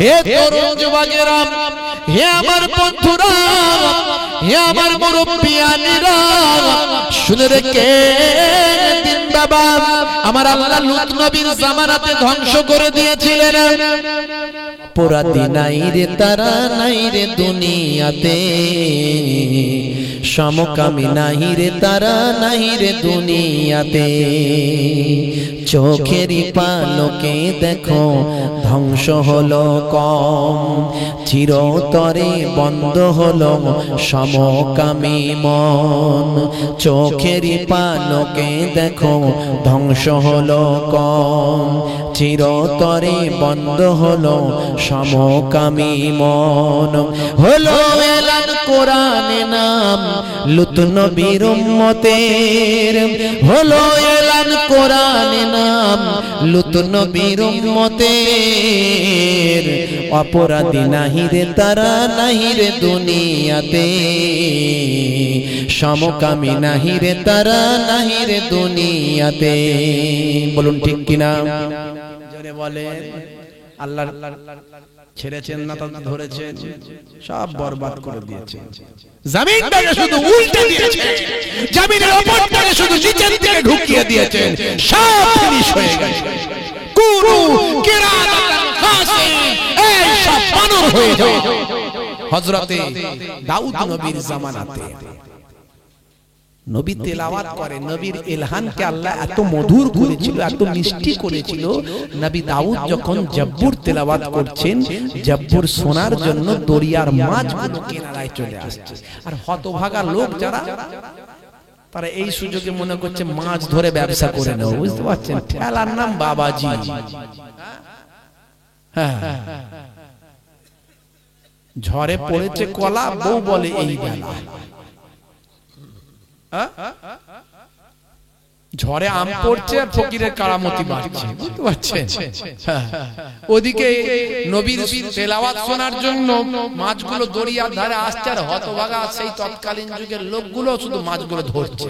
হে তরুণ যুবকেরা, হে আমার বন্ধুরা, হে আমার মুরব্বিয়ানেরা, শুনে রেখে দিন বাবা, আমার আল্লাহ লূত নবীর জামানাতে ধ্বংস করে দিয়েছিলেন। অপরাধী নাই রে তারা, নাই রে দুনিয়াতে, সমকামী নাই রে তারা, নাই রে দুনিয়াতে। চোখেরই পালকে দেখো ধ্বংস হলো কম, চিরতরে বন্ধ হলো সমকামী মন। চোখেরই পালকে দেখো ধ্বংস হলো কম, চিরতরে বন্ধ হলো সমকামী মন। হলো এলান কোরআনে নাম লূত নবীর উম্মতের, হলো এলান কোরআনে নাম লূত নবীর উম্মতের। অপরাধী নাহি রে তারা, নাহি রে দুনিয়াতে, সমকামী নাহি রে তারা, নাহি রে দুনিয়াতে। বলুন ঠিক কিনা? জোরে বলেন। আল্লাহ ছেড়েছেন না, তাদের ধরেছেন, সব বরবাদ করে দিয়েছেন। জমিনটাকে শুধু উল্টে দিয়েছেন, জমিনের উপরটাকে শুধু নিচের দিকে ঢুকিয়ে দিয়েছেন, সব ফিনিশ হয়ে গেছে। কুনু কিরাতান খাসিন, এই সব বানর হয়ে যাও। হযরতে দাউদ নবীর জামানাতে নবী তেলাওয়াত করে, নবীর ইলহানকে আল্লাহ এত মধুর করেছিল, এত মিষ্টি করেছিল। নবী দাউদ যখন জব্বুর তেলাওয়াত করছেন, জব্বুর শোনার জন্য দরিয়ার মাছগুলো কিনারায় চলে আসছে। আর হতভাগা লোক যারা, তারা এই সুযোগে মনে করছে মাছ ধরে ব্যবসা করে নেব। বুঝতে পারছেন? ঠেলার নাম বাবাজি। হ্যাঁ, ঝড়ে পড়েছে কলা, বউ বলে এই বেলা। ঝড়ে আম পড়ছে, ফকিরের কারামতি বাড়ছে। বুঝতে পারছেন? ওদিকে নবীর তেলাওয়াত শোনার জন্য মাছগুলো দরিয়ার ধারে আসছে, আর হতভাগা সেই তৎকালীন যুগের লোকগুলো শুধু মাছগুলো ধরছে।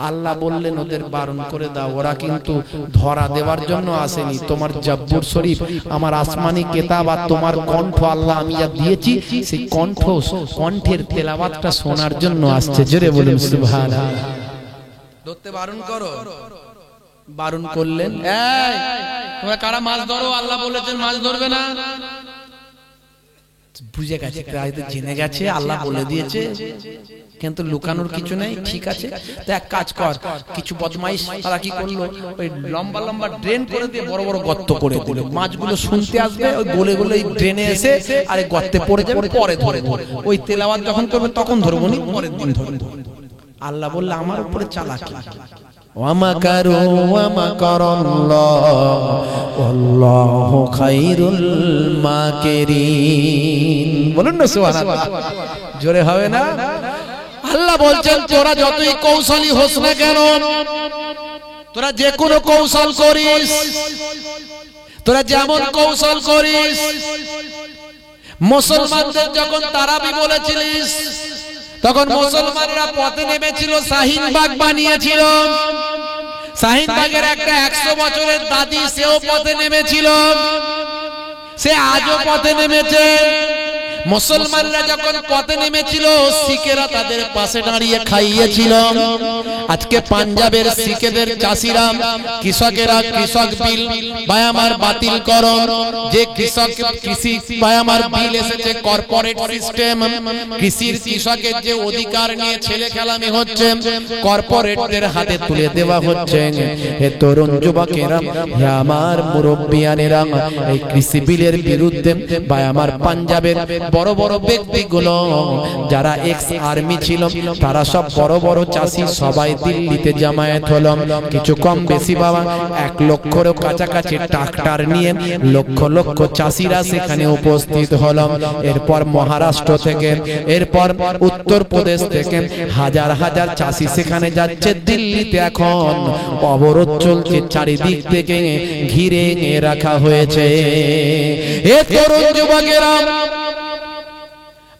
আল্লাহ বললেন ওদের বারণ করে দাও, ওরা কিন্তু ধরা দেওয়ার জন্য আসেনি। তোমার জব্বুর শরীফ, আমার আসমানি কিতাব আর তোমার কণ্ঠ আল্লাহ আমি যা দিয়েছি, সেই কণ্ঠের তেলাওয়াতটা শোনার জন্য আসছে। জোরে বলুন সুবহানাল্লাহ। ধরতে বারণ করো, বারণ করলেন। এই তোমরা কারা মাছ ধরো, আল্লাহ বলেছেন মাছ ধরবে না। বুঝে গেছে, জেনে গেছে, আল্লাহ বলে দিয়েছে, কিন্তু লুকানোর কিছু নেই। ঠিক আছে, তো এক কাজ কর, কিছু বদমাইশ তারা কি করলো, ওই লম্বা লম্বা ড্রেন করে দিয়ে বড় বড় গর্ত করে দিল। মাছগুলো শুনতে আসবে, ওই গলে গলে এই ড্রেনে এসে আরে গর্তে পড়ে যাবে, পরে ধরে ওই তেলাওয়াত যখন করবে তখন ধরবো নি, পরের দিন ধরবো। আল্লাহ বললে আমার উপরে চালাকি। ওয়ামাকারু ওয়ামাকারাল্লাহু আল্লাহু খায়রুল মাকিরিন। বলুন না সুবহানাল্লাহ, জোরে হবে না? আল্লাহ বলছেন তোরা যতই কৌশলী হোস না কেন, তোরা যে কোনো কৌশল করিস, তোরা যেমন কৌশল করিস, মুসলমানদের যখন তারাবি বলেছিলিস, তখন মুসলমানরা পথে নেমেছিল, শাহিনবাগ বানিয়েছিল। শাহিনবাগের একটা 100 বছরের দাদি, সেও পথে নেমেছিল, সে আজও পথে নেমেছে। মুসলমানরা যখন পথে নেমেছিল, শিখেরা তাদের পাশে দাঁড়িয়ে খাইয়েছিল। আজকে পাঞ্জাবের শিখেদের চাষিরা, কৃষকেরা কৃষক বিল ভাই আমার বাতিল করো। যে কৃষক কৃষি ভাই আমার বিল এসেছে, কর্পোরেট সিস্টেম, কৃষির কৃষকের যে অধিকার নিয়ে ছেলে খেলামি হচ্ছে, কর্পোরেটদের হাতে তুলে দেওয়া হচ্ছে। হে তরুণ যুবকেরা, হে আমার মুরব্বিয়ানেরা, এই কৃষি বিলের বিরুদ্ধে ভাই আমার পাঞ্জাবের বড় বড় ব্যক্তিগুলো, যারা এক্স আর্মি ছিল, তারা সব বড় বড় চাষি, সবাই দিল্লিতে জামায়াত হলো। কিছু কম বেশি বাবা 1 লক্ষেরও কাছাকাছি ট্রাক্টর নিয়ে লক্ষ লক্ষ চাষিরা সেখানে উপস্থিত হলো। এরপর মহারাষ্ট্র থেকে, এরপর উত্তরপ্রদেশ থেকে হাজার হাজার চাষি সেখানে যাচ্ছে। দিল্লিতে এখন অবরোধ চলছে, চারিদিক থেকে ঘিরে রাখা হয়েছে। এ তরুণ যুবকেরা,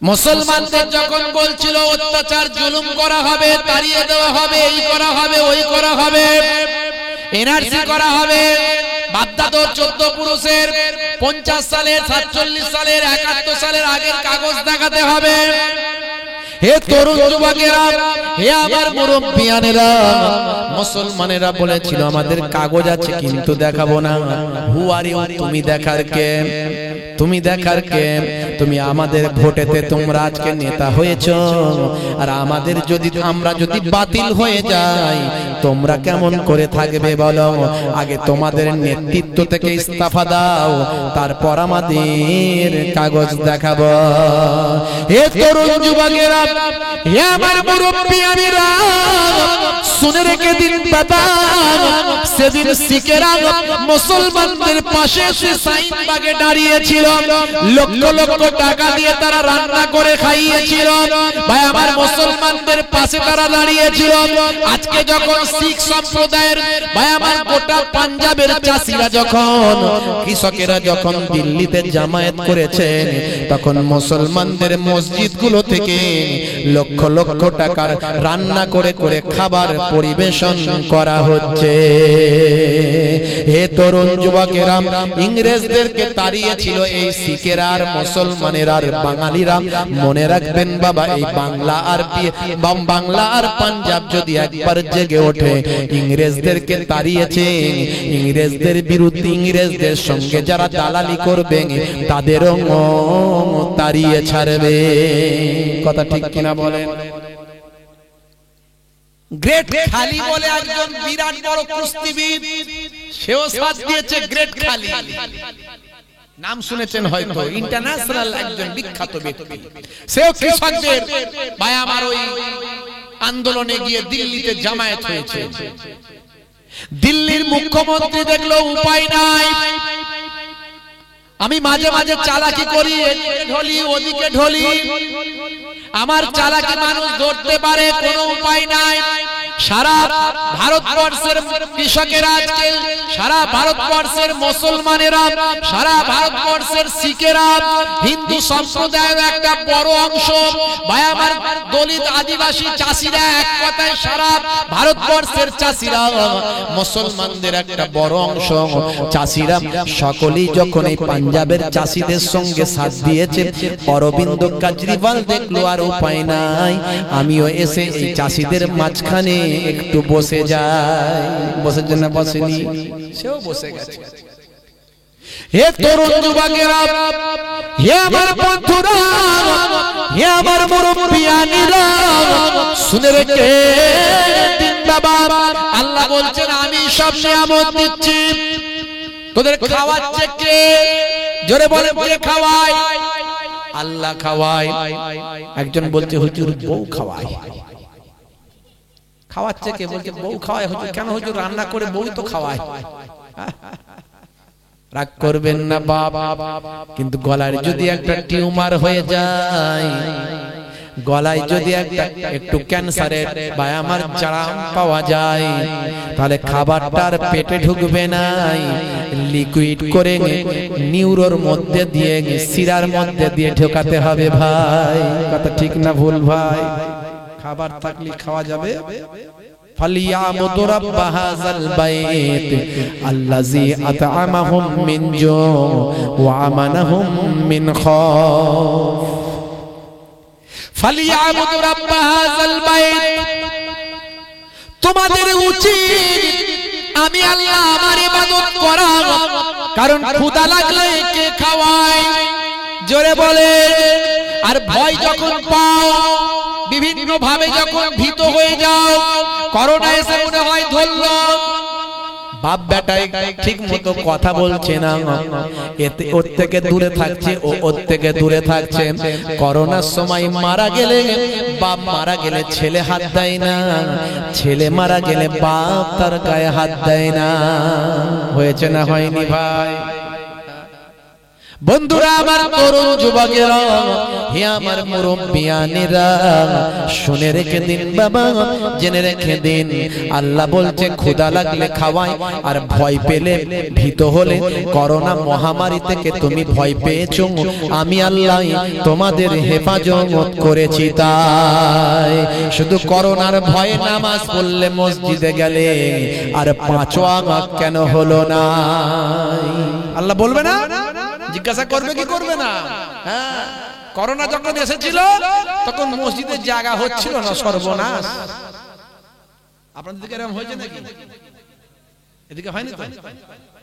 মুসলমানদের যখন বলছিল অত্যাচার জুলুম করা হবে, তাড়িয়ে দেওয়া হবে, এই করা হবে, ওই করা হবে, এনআরসি করা হবে, বাগদাদর 14 পুরুষের 50 সালের 47 সালের 71 সালের আগের কাগজ দেখাতে হবে। হে তরুণ যুবকেরা, হে আমার মুরব্বিয়ানেরা, মুসলমানেরা বলেছিল আমাদের কাগজ আছে কিন্তু দেখাবো না। হু আর ইউ, তুমি দেখার কে? তুমি দেখার কে? তুমি আমাদের ভোটেতে তোমরা আজকে নেতা হয়েছো, আর আমাদের যদি আমরা যদি বাতিল হয়ে যাই তোমরা কেমন করে থাকবে বলো? আগে তোমাদের নেতৃত্ব থেকে ইস্তফা দাও, তারপর আমাদের কাগজ দেখাবো। হে তরুণ যুবকেরা, হে আমার মুরব্বিয়ানেরা, শুনে রেখে দিন বাবা, সেদিন শিখেরা মুসলমানদের পাশে এসে শাহিনবাগে দাঁড়িয়েছিল, লক্ষ লক্ষ টাকা দিয়ে তারা রান্না করে খাইয়েছিল। ভাই আমার মুসলমানদের পাশে তারা দাঁড়িয়েছিল। আজকে যখন শিখ সম্প্রদায়ের ভাই আমার গোটা পাঞ্জাবের চাষিরা যখন কৃষকেরা যখন দিল্লিতে জামায়াত করেছেন, তখন মুসলমানদের মসজিদগুলো থেকে লক্ষ লক্ষ টাকার রান্না করে করে খাবার পরিবেশন করা হচ্ছে। হে তরুণ যুবকেরা, ইংরেজদেরকে তাড়িয়েছিল এই শিখেরা আর মুসলমানেরা আর বাঙালিরা। মনে রাখবেন বাবা, এই বাংলা আর পাঞ্জাব যদি একবার জেগে ওঠে, ইংরেজদেরকে তাড়িয়েছে, ইংরেজদের বিরুদ্ধে ইংরেজদের সঙ্গে যারা দালালি করবে তাদেরও তাড়িয়ে ছাড়বে। কথা ঠিক কিনা বলেন? গ্রেট খালি বলে একজন বিরাট বড় কুস্তিবিদ, সেও সাথ দিয়েছে গ্রেট খালি। নাম শুনেছেন হয়তো, ইন্টারন্যাশনাল একজন বিখ্যাত ব্যক্তি। সেও কৃষকদের ভাই আমার ওই আন্দোলনে গিয়ে দিল্লিতে জামায়াত হয়েছে। দিল্লির মুখ্যমন্ত্রী দেখলো উপায় নাই, আমি মাঝে মাঝে চালাকি করি, এদিকে ঢলি ওদিকে ঢলি, আমার চালাকি মানুষ ধরতে পারে, কোনো উপায় নাই। সারা ভারতবর্ষের কৃষকেরা আজকে, সারা ভারতবর্ষের মুসলমানেরা, সারা ভারতবর্ষের শিখেরা, হিন্দু সম্প্রদায়ের একটা বড় অংশ, ভাই আমার দলিত আদিবাসী চাষিরা, এক কথায় সারা ভারতবর্ষের চাষিরা, মুসলমানদের একটা বড় অংশ চাষিরা সকলেই যখন এই পাঞ্জাবের চাষিদের সঙ্গে সাথ দিয়েছে, অরবিন্দ কেজরিওয়াল দেখলো আর উপায় নাই, আমিও এসে এই চাষিদের মাঝখানে একটু বসে যাই। বসে জন্য বসেনি, সেও বসে গেছে। হে তরুণ যুবকেরা, হে আমার বন্ধুরা, হে আমার মুরব্বিয়ানেরা, শুনে রেখে দিন বাবা, আল্লাহ বলছেন আমি সব নিয়ামত দিচ্ছি, তোদের খাওয়াচ্ছে কে? জোরে বলে কে খাওয়ায়? আল্লাহ খাওয়ায়। একজন বলছে হুজুর বউ খাওয়ায়। খাওয়াচ্ছে কে? বলছে বউ খাওয়ায়। হুজুর কেন? হুজুর রান্না করে বউ তো খাওয়ায়। রাগ করবেন না বাবা, কিন্তু গলায় যদি একটা টিউমার হয়ে যায়, গলায় যদি একটু ক্যান্সারের বা আমার চারাম পাওয়া যায়, তাহলে খাবারটার পেটে ঢুকবে না, লিকুইড করে নিউরোর মধ্যে দিয়ে শিরার মধ্যে দিয়ে ঢোকাতে হবে। ভাই কথা ঠিক না ভুল? ভাই খাবার থাকলে খাওয়া যাবে। ফালিয়াবুদু রাব্ব হাযাল বাইত আল্লাযী আত'আমাহুম মিন জু' ওয়া আমানাহুম মিন খাউফ। ফালিয়াবুদু রাব্ব হাযাল বাইত, তোমাদের উচিত আমি আল্লাহ আমার ইবাদত করা, কারণ ক্ষুধা লাগলে কে খাওয়ায়? জোরে বলে। আর ভয় যখন পাও, বিভিন্ন ভাবে যখন ভীত হয়ে যাও, করোনা এসে মনে হয় ধরলো, বাপ বেটাই ঠিক মতো কথা বলছে না, এতে ওর থেকে দূরে থাকছে, ও ওর থেকে দূরে থাকছে। করোনার সময় মারা গেলে, বাপ মারা গেলে ছেলে হাত দেয় না, ছেলে মারা গেলে বাপ তার গায়ে হাত দেয় না। হয়েছে না হয়নি ভাই? বন্ধুরা আমার, তরুণ যুবকেরা, হে আমার মুরব্বিয়ানেরা, শুনে রেখে দিন বাবা, জেনে রেখে দিন, আল্লাহ বলছে ক্ষুধা লাগলে খাওয়াই, আর ভয় পেলে, ভীত হলে, করোনা মহামারী থেকে তুমি ভয় পেয়েছো, আমি আল্লাহ তোমাদের হেফাজত করেছি। তাই শুধু করোনার ভয়ে নামাজ পড়লে মসজিদে গেলে আর 5 ওয়াক্ত কেন হলো না? আল্লাহ বলবে না? জিজ্ঞাসা করবে কি করবে না? হ্যাঁ, করোনা যখন এসেছিল তখন মসজিদে জায়গা হচ্ছিল না, সর্বনাশ। আপনাদের দিকে এরকম হয়েছে নাকি? এদিকে হয়নি তো?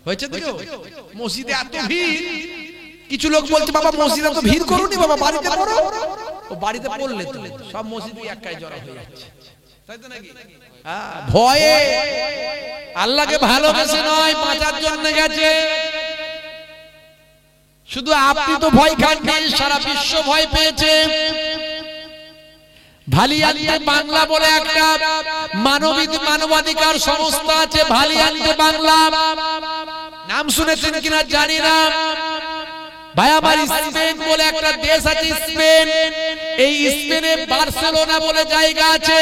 হয়েছে তো? মসজিদে এত ভিড়, কিছু লোক বলছে বাবা মসজিদে তো ভিড় করুনি বাবা, বাড়িতে পড়ো। ও বাড়িতে পড়লে তো সব মসজিদে একাই জড়ো হয়ে যাচ্ছে, তাই তো নাকি? ভয়ে, আল্লাহকে ভালোবেসে নয়, বাঁচার জন্য গেছে। শুধু আপনি তো ভয় খাননি, সারা বিশ্ব ভয় পেয়েছে। ভালিয়ান্তে বাংলা বলে একটা মানবাধিকার সংস্থা আছে, ভালিয়ান্তে বাংলা, নাম শুনেছেন কিনা জানি না। ভাই আমার, স্পেন বলে একটা দেশ আছে, স্পেন। এই স্পেনে বার্সেলোনা বলে জায়গা আছে।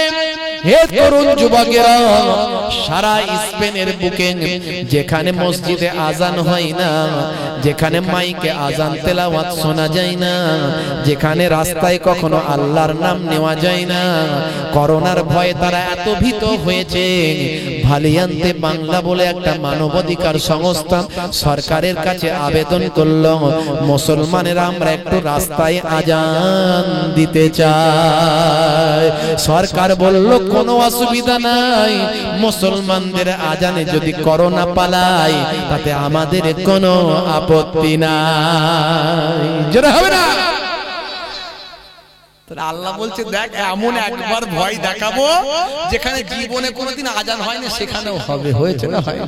হে তরুণ যুবকেরা, সারা স্পেনের বুকে যেখানে মসজিদে আজান হয় না, যেখানে মাইকে আজান তেলাওয়াত শোনা যায় না, যেখানে রাস্তায় কখনো আল্লাহর নাম নেওয়া যায় না, করোনার ভয়ে তারা এত ভীত হয়েছে। ভালিয়ান্তে বাংলা বলে একটা মানবাধিকার সংস্থা সরকারের কাছে আবেদন করল, মুসলমানেরা আমরা একটু রাস্তায় আজান দিতে চাই। সরকার বলল কোনো অসুবিধা নাই, মুসলমানদের আজানে যদি করোনা পালায় তাতে আমাদের কোনো আপত্তি নাই। জোরে হবে না? আল্লাহ বলছে দেখ, এমন একবার ভয় দেখাবো যেখানে জীবনে কোনোদিন আজান হয়নি, সেখানেও হবে। হয়েছে না? হয়।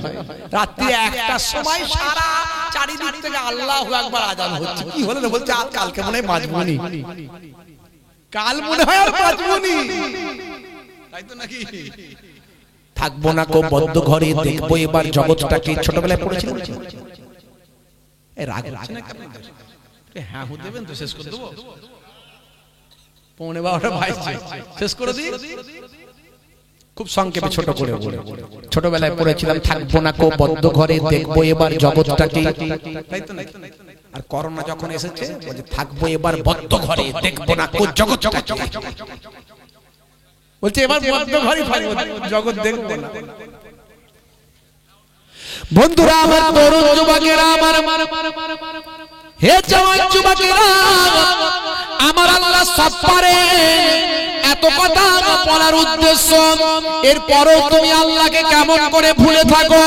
রাত্রি 1টার সময় সারা চারিদিক থেকে আল্লাহু আকবার আজান হচ্ছে। কি হলো না? বলছে আজ কালকে মনে হয় বাঁচবনি, কাল মনে হয় আর বাঁচবনি, তাই তো নাকি? থাকবো না কো বদ্ধ ঘরে, দেখবো এবার জগৎটাকে। ছোটবেলায় পড়েছিলাম। রাগ হচ্ছে না কেন? হ্যাঁ হতে দেবেন তো, শেষ করে দেবো। 12:15 বাজছে, শেষ করে দিই। খুব সংক্ষেপে ছোট করে বলে, ছোটবেলায় পড়েছিলাম থাকবো না কো বদ্ধ ঘরে, দেখবো এবার জগৎটাকে, তাই তো নাকি? আর করোনা যখন এসেছে বলে থাকবো এবার বদ্ধ ঘরে, দেখবো না কো জগৎটাকে। বলছে এবার বদ্ধ ঘরে থাকবো, জগৎ দেখবো না। বন্ধুরা আমার, তরুণ যুবকেরা আমার, হে জওয়ান যুবকেরা আমার, আল্লাহ সব পারে। এত কথা বলার উদ্দেশ্য, এরপরেও তুমি আল্লাহকে কেমন করে ভুলে থাকো,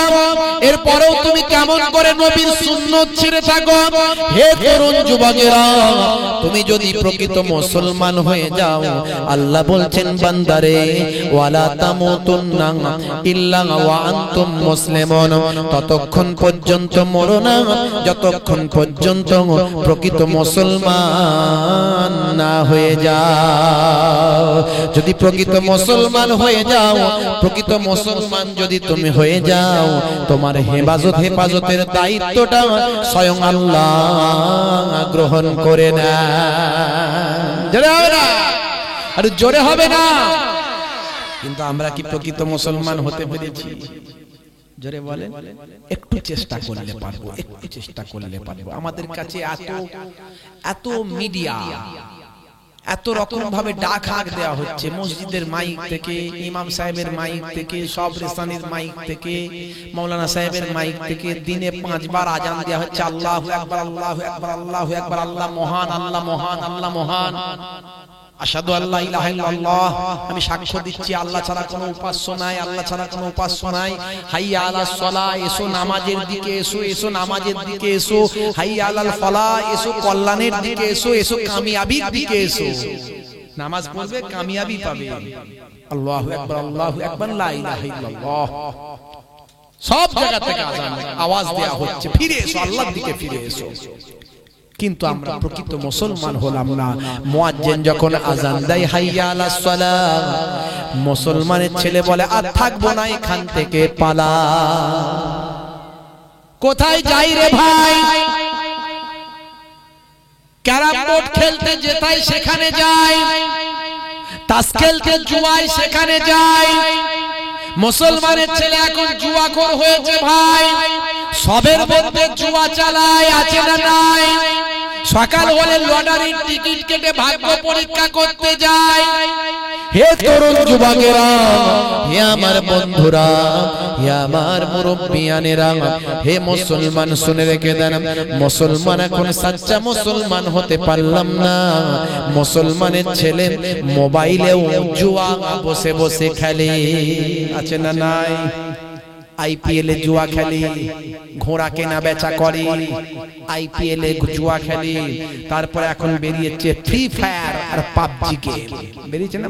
এরপরেও তুমি কেমন করে নবীর সুন্নাত ছেড়ে থাকো। হে তরুণ যুবকেরা, তুমি যদি প্রকৃত মুসলমান হয়ে যাও, আল্লাহ বলছেন বান্দারে ওয়ালা তামুতুন্না ইল্লা ওয়া আনতুম মুসলিমুন, ততক্ষণ পর্যন্ত মরো না যতক্ষণ পর্যন্ত প্রকৃত মুসলমান না হয়ে যাও। যদি প্রকৃত মুসলমান হয়ে যাও, প্রকৃত মুসলমান যদি তুমি হয়ে যাও, তোমার হেফাজতের দায়িত্বটা স্বয়ং আল্লাহ গ্রহণ করে নেয়। জোরে হবে না? আর জোরে হবে না? কিন্তু আমরা কি প্রকৃত মুসলমান হতে পেরেছি? জোরে বলেন। একটু চেষ্টা করলে পারবো, একটু চেষ্টা করলে পারবো। আমাদের কাছে এত মিডিয়া, এত রকম ভাবে ডাক হাক দেওয়া হচ্ছে, মসজিদের মাইক থেকে, ইমাম সাহেবের মাইক থেকে, সব রেসানির মাইক থেকে, মৌলানা সাহেবের মাইক থেকে দিনে 5 বার আজান দেওয়া হচ্ছে, আল্লাহু আকবার, আল্লাহু আকবার, আল্লাহু আকবার, আল্লাহ মহান, আল্লাহ মহান, আল্লাহ মহান। আশহাদু আল্লা ইলাহা ইল্লাল্লাহ, আমি সাক্ষ্য দিচ্ছি আল্লাহ ছাড়া কোনো উপাস্য নাই, আল্লাহ ছাড়া কোনো উপাস্য নাই। হাইয়া আলাস সালাহ, এসো নামাজের দিকে এসো, এসো নামাজের দিকে এসো। হাইয়া আলাল ফালাহ, এসো কল্যাণের দিকে এসো, এসো কামিয়াবির দিকে এসো। নামাজ পড়বে কামিয়াবি পাবে। আল্লাহু আকবার, আল্লাহু আকবার, লা ইলাহা ইল্লাল্লাহ। সব জায়গা থেকে আজান আওয়াজ দেয়া হচ্ছে, ফিরে এসো, আল্লাহর দিকে ফিরে এসো। কিন্তু আমরা প্রকৃত মুসলমান হলাম না। মুয়াজ্জিন যখন আজান দেয় হাইয়া আলাস সালাহ, মুসলমানের ছেলে বলে আর থাকবো না, এখান থেকে পালা। কোথায় যাই রে ভাই? ক্যারাম বোর্ড খেলতে যেথায় সেখানে যায়, তাস খেলতে জুয়ায় সেখানে যায়। মুসলমানের ছেলে এখন জুয়াখোর হয়েছে ভাই, সবের মধ্যে জুয়া চালায়, আছে না নাই? সকাল হলে লটারির টিকিট কেটে ভাগ্য পরীক্ষা করতে যায়। হে তরুণ যুবকেরা, হে আমার বন্ধুরা, হে আমার মুরব্বিয়ানেরা, হে মুসলমান শুনে রেখে দেন, মুসলমান এখন সাচ্চা মুসলমান হতে পারলাম না। মুসলমানের ছেলে মোবাইলেও জুয়া বসে বসে খেলে, আছে না নাই? আইপিএল এ জুয়া খেলে, ঘোড়া কেনা বেচা করে, আইপিএল এ জুয়া খেলে। তারপরে এখন বেরিয়েছে ফ্রি ফায়ার আর পাবজি গেম বেরিয়েছে না,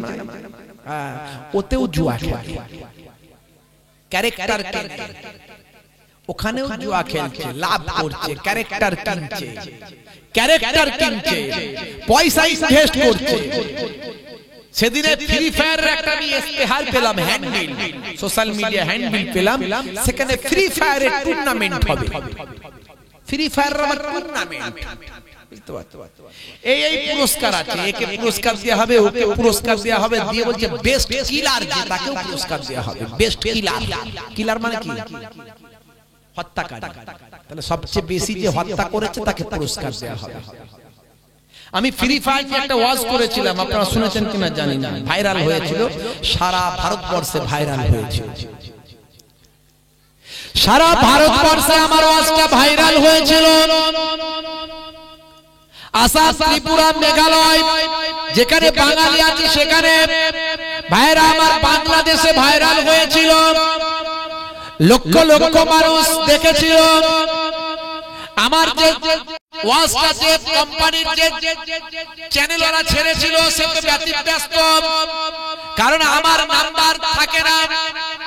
ওতেও জুয়া খেলে, ক্যারেক্টার কিনছে, ওখানেও জুয়া খেলছে, লাভ করছে, ক্যারেক্টার কিনছে, পয়সা ইনভেস্ট করছে। সেদিনে ফ্রি ফায়ার একটা আমি ইস্তেহার পেলাম, হ্যান্ডবিল, সোশ্যাল মিডিয়া হ্যান্ডবিল পেলাম, সেখানে ফ্রি ফায়ারের টুর্নামেন্ট হবে। ফ্রি ফায়ার আমার টুর্নামেন্ট, এই পুরস্কার আছে, একে পুরস্কার দেওয়া হবে, ওকে পুরস্কার দেওয়া হবে, দিয়ে বলছে বেস্ট কিলার যে তাকেও পুরস্কার দেওয়া হবে। বেস্ট কিলার, কিলার মানে কি? হত্যাকারী। তাহলে সবচেয়ে বেশি যে হত্যা করেছে তাকে পুরস্কার দেওয়া হবে। আমি ফ্রি ফায়ার নিয়ে একটা ওয়াজ করেছিলাম, আপনারা শুনেছেন কিনা জানি না, ভাইরাল হয়েছিল, সারা ভারতবর্ষে ভাইরাল হয়েছিল, সারা ভারতবর্ষে আমার ওয়াজটা ভাইরাল হয়েছিল। আসাম, ত্রিপুরা, মেঘালয়, যেখানে বাঙালি আছে সেখানে ভাইরা আমার বাংলাদেশে ভাইরাল হয়েছিল, লক্ষ লক্ষ মানুষ দেখেছিল। আমার যে ওয়াজটা যে কোম্পানির যে চ্যানেলরা ছেড়েছিল সে তো ব্যতিব্যস্ত, কারণ আমার নাম্বার থাকে না,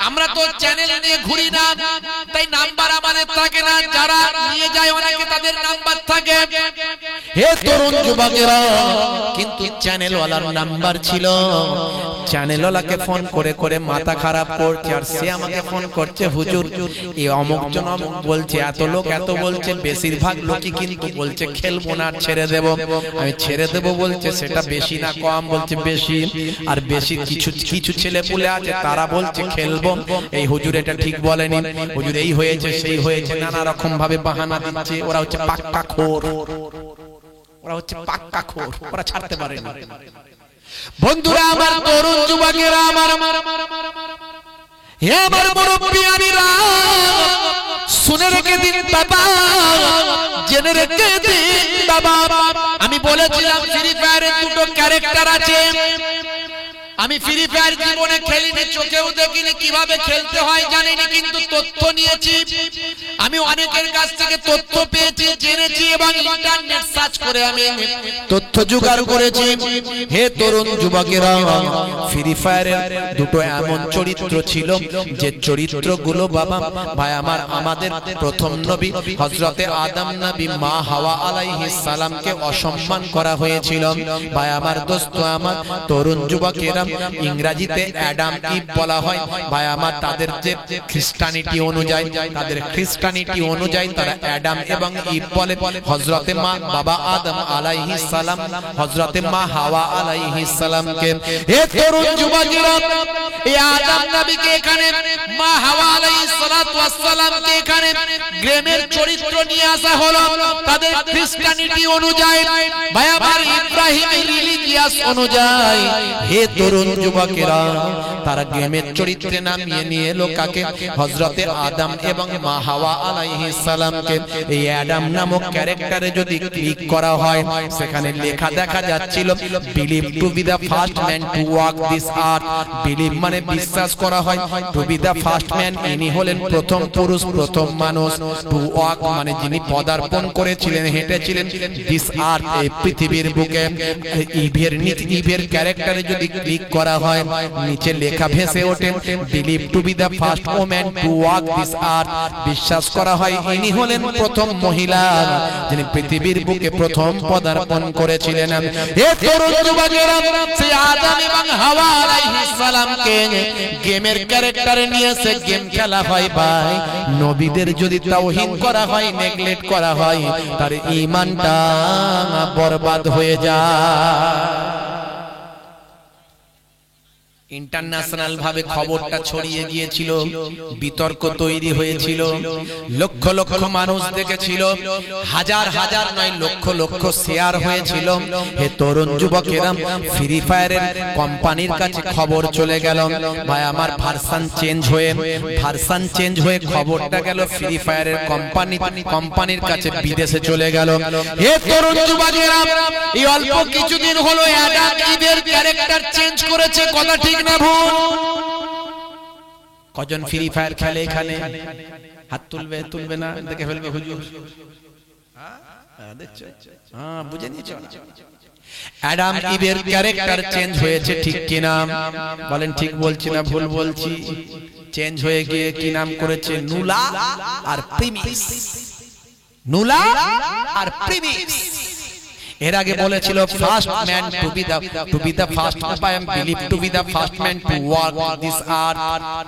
আমরা তো চ্যানেল নিয়ে ঘুরি না, তাই নাম্বার আমাদের থাকে না, যারা নিয়ে যায় অনেকে তাদের নাম্বার থাকে। হে তরুণ যুবকেরা, কিন্তু চ্যানেলওয়ালার নাম্বার ছিল, চ্যানেলওয়ালাকে ফোন করে করে মাথা খারাপ করছে, আর সে আমাকে ফোন করছে, হুজুর এই অমুকজন অমুক বলছে, এত লোক এত বলছে, বেশিরভাগ লোকই কিন্তু বলছে খেলবো না, ছেড়ে দেব। আমি ছেড়ে দেব বলছে, সেটা বেশি না কম? বলছে বেশি। আর বেশি কিছু কিছু ছেলে পুলে আছে তারা বলছে খেলবো, এই হুজুর এটা ঠিক বলেনি, হুজুর এই হয়েছে সেই হয়েছে, নানা রকম ভাবে বাহানা দিচ্ছে। ওরা হচ্ছে পাক্কা খোর, ওরা হচ্ছে পাক্কা খোর, ওরা ছাড়তে পারে না। বন্ধুরা আমার, তরুণ যুবকেরা আমার, হে আমার মুরব্বিয়ানেরা, শুনে রেখে দিন বাবা, জেনে রেখে দিন বাবা। আমি বলেছিলাম ফ্রি ফায়ারের দুটো ক্যারেক্টার আছে। আমি ফ্রি ফায়ার জীবনে খেলিনি, চোখেও দেখিনি, কিভাবে খেলতে হয় জানিনি, কিন্তু তথ্য নিয়েছি। আমি অনেকের কাছ থেকে তথ্য পেয়েছি, জেনেছি, এবং ইন্টারনেট সার্চ করে আমি তথ্য জোগাড় করেছি। হে তরুণ যুবকেরা, ফ্রি ফায়ারের দুটো এমন চরিত্র ছিল যে চরিত্রগুলো বাবা ভাই আমার, আমাদের প্রথম নবী হযরতে আদম নবী, মা হাওয়া আলাইহিস সালামকে অসম্মান করা হয়েছিল। ভাই আমার, দোস্ত আমার, তরুণ যুবকেরা, ইংরেজিতে অ্যাডাম ইভ বলা হয়। ভাই আমার, তাদের যে খ্রিস্টানিটি অনুযায়ী, তাদের খ্রিস্টানিটি অনুযায়ী তারা অ্যাডাম এবং ইভ বলে। হযরতে মা বাবা আদম আলাইহিস সালাম, হযরতে মা হাওয়া আলাইহিস সালামকে। হে তরুণ যুবকেরা, এই আদম নবীকে এখানে, মা হাওয়া আলাইহিস সালাতু ওয়াস সালামকে এখানে গ্রেমের চরিত্র নিয়ে আসা হলো তাদের খ্রিস্টানিটি অনুযায়ী। ভাই আমার, ইব্রাহিমের রিলিজিয়াস অনুযায়ী। হে তরুণ যুবকেরা, তারা গেমের চরিত্রে নামিয়ে নিয়ে এলো কাকে? হযরতে আদম এবং মা হাওয়া আলাইহিস সালামকে। এই অ্যাডাম নামক ক্যারেক্টারে যদি ক্লিক করা হয়, সেখানে লেখা দেখা যাচ্ছিল, believe to be the first man to walk this earth. Believe মানে বিশ্বাস করা হয়, to be the first man, ইনি হলেন প্রথম পুরুষ, প্রথম মানুষ। টু ওয়াক মানে যিনি পদার্পণ করেছিলেন, হেঁটেছিলেন, দিস আর্থ, এই পৃথিবীর বুকে। ইভ ইভের নিচে ইভের ক্যারেক্টারে যদি ক্লিক করা হয় নিচে লেখা ভেসে ওঠে believe to be the first woman to walk this আর্থ। বিশ্বাস করা হয় ইনি হলেন প্রথম মহিলা যিনি পৃথিবীর বুকে প্রথম পদার্পণ করেছিলেন। এ তরুণ যুবকেরা সেই আদম এবং হাওয়া আলাইহিস সালামকে গেমের ক্যারেক্টারে নিয়ে এসে গেম খেলা হয় ভাই। নবীদের যদি তাওহীদ করা হয়, নেগলেক্ট করা হয়, তার ঈমানটা বরবাদ হয়ে যায়। ইন্টারন্যাশনাল ভাবে খবরটা ছড়িয়ে গিয়েছিল, বিতর্ক তৈরি হয়েছিল, লক্ষ লক্ষ মানুষ দেখেছিল, হাজার হাজার নয় লক্ষ লক্ষ শেয়ার হয়েছিল। হে তরুণ যুবকেরা, ফ্রি ফায়ারের কোম্পানির কাছে খবর চলে গেল ভাই আমার ভার্সন চেঞ্জ হয়ে খবরটা গেল ফ্রি ফায়ারের কোম্পানির কাছে, বিদেশে চলে গেল। হে তরুণ যুবকেরা, এই অল্প কিছুদিন হলো অ্যাডাম ইভের ক্যারেক্টার চেঞ্জ করেছে, কথা ঠিক না ভুল? কজন ফ্রি ফায়ার খেলে এখানে? হাত তুলবে না, দেখে ফেলবে হুজুর। দেখছো? হ্যাঁ, বুঝে নিয়েছো? অ্যাডাম ইভের ক্যারেক্টার চেঞ্জ হয়েছে, ঠিক কি না বলেন? ঠিক বলছি না ভুল বলছি? চেঞ্জ হয়ে গিয়ে কি নাম করেছে? নুলা আর প্রিমিস। নুলা আর প্রিমিস। এর আগে বলেছিল first man to be the first I am believe to be the first man to walk this earth.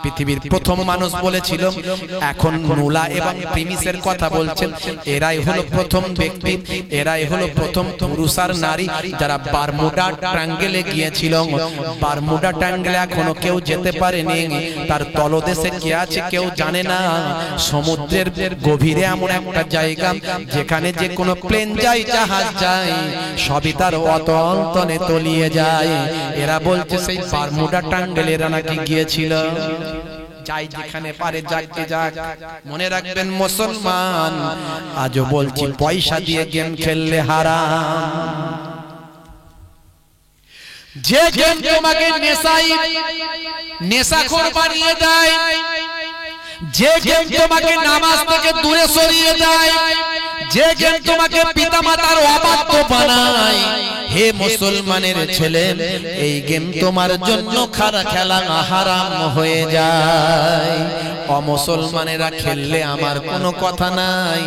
পৃথিবীর প্রথম মানুষ বলেছিল। এখন নুলা এবং প্রিমিসের কথা বলছেন। এরাই হলো প্রথম ব্যক্তি, এরাই হলো প্রথম পুরুষ আর নারী যারা বারমুডা ট্রায়াঙ্গেলে গিয়েছিল। বারমুডা ট্রায়াঙ্গেলে এখনো কেউ যেতে পারেনি, তার তলদেশে কে আছে কেউ জানে না। সমুদ্রের গভীরে এমন একটা জায়গা যেখানে যে কোনো প্লেন যায়, জাহাজ যায়, সবই তার অতল তলে তলিয়ে যায়। এরা বলছে সেই বারমুডা ট্রায়াঙ্গেলে এরা নাকি গিয়েছিল। যাই যেখানে পারে যাকে যাক। মনে রাখবেন মুসলমান, আজও বলছি পয়সা দিয়ে গেম খেললে হারাম। যে গেম তোমাকে নেশাখোর বানিয়ে দেয়, যে গেম তোমাকে নামাজ থেকে দূরে সরিয়ে দেয়, যে গেম তোমাকে পিতামাতার অবাধ্য বানায়, হে মুসলমানের ছেলে, এই গেম তোমার জন্য খেলা হারাম হয়ে যায়। অমুসলমানেরা খেললে আমার কোনো কথা নাই,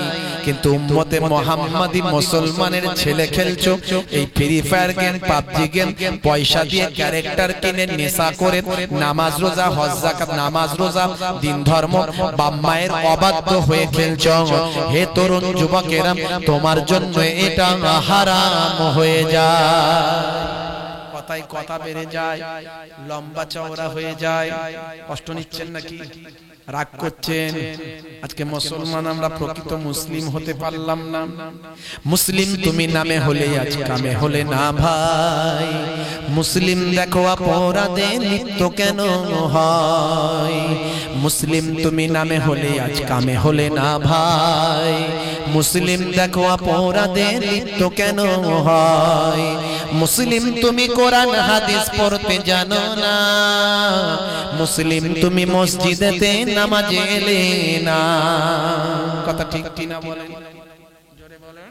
কিন্তু উম্মতে মুহাম্মাদি মুসলমানের ছেলে খেলছো এই free fire game, PUBG game, পয়সা দিয়ে ক্যারেক্টার কিনে নেশা করে নামাজ রোজা হজ যাকাত, নামাজ রোজা দিন ধর্ম বাপ মায়ের অবাধ্য হয়ে খেলছো। হে তরুণ যুবকেরা, তোমার জন্য এটা হারাম হয়ে যায়। কথায় কথা বেড়ে যায়, লম্বা চওড়া হয়ে যায়। কষ্ট নিচ্ছেন নাকি? রাগ করছেন? আজকে মুসলমান আমরা প্রকৃত মুসলিম হতে পারলাম না। মুসলিম তুমি নামে হলে আজ কামে হলে না ভাই। মুসলিম দেখো অপরাধে লিপ্ত কেন হয়। মুসলিম তুমি নামে হলে আজ কামে হলে না ভাই। মুসলিম দেখো অপরাধে লিপ্ত কেন হয়। মুসলিম তুমি কোরআন হাদিস পড়তে জানো না। মুসলিম তুমি মসজিদেতে নামাজে এলে না। কথা ঠিক কি না বলেন? জোরে বলেন।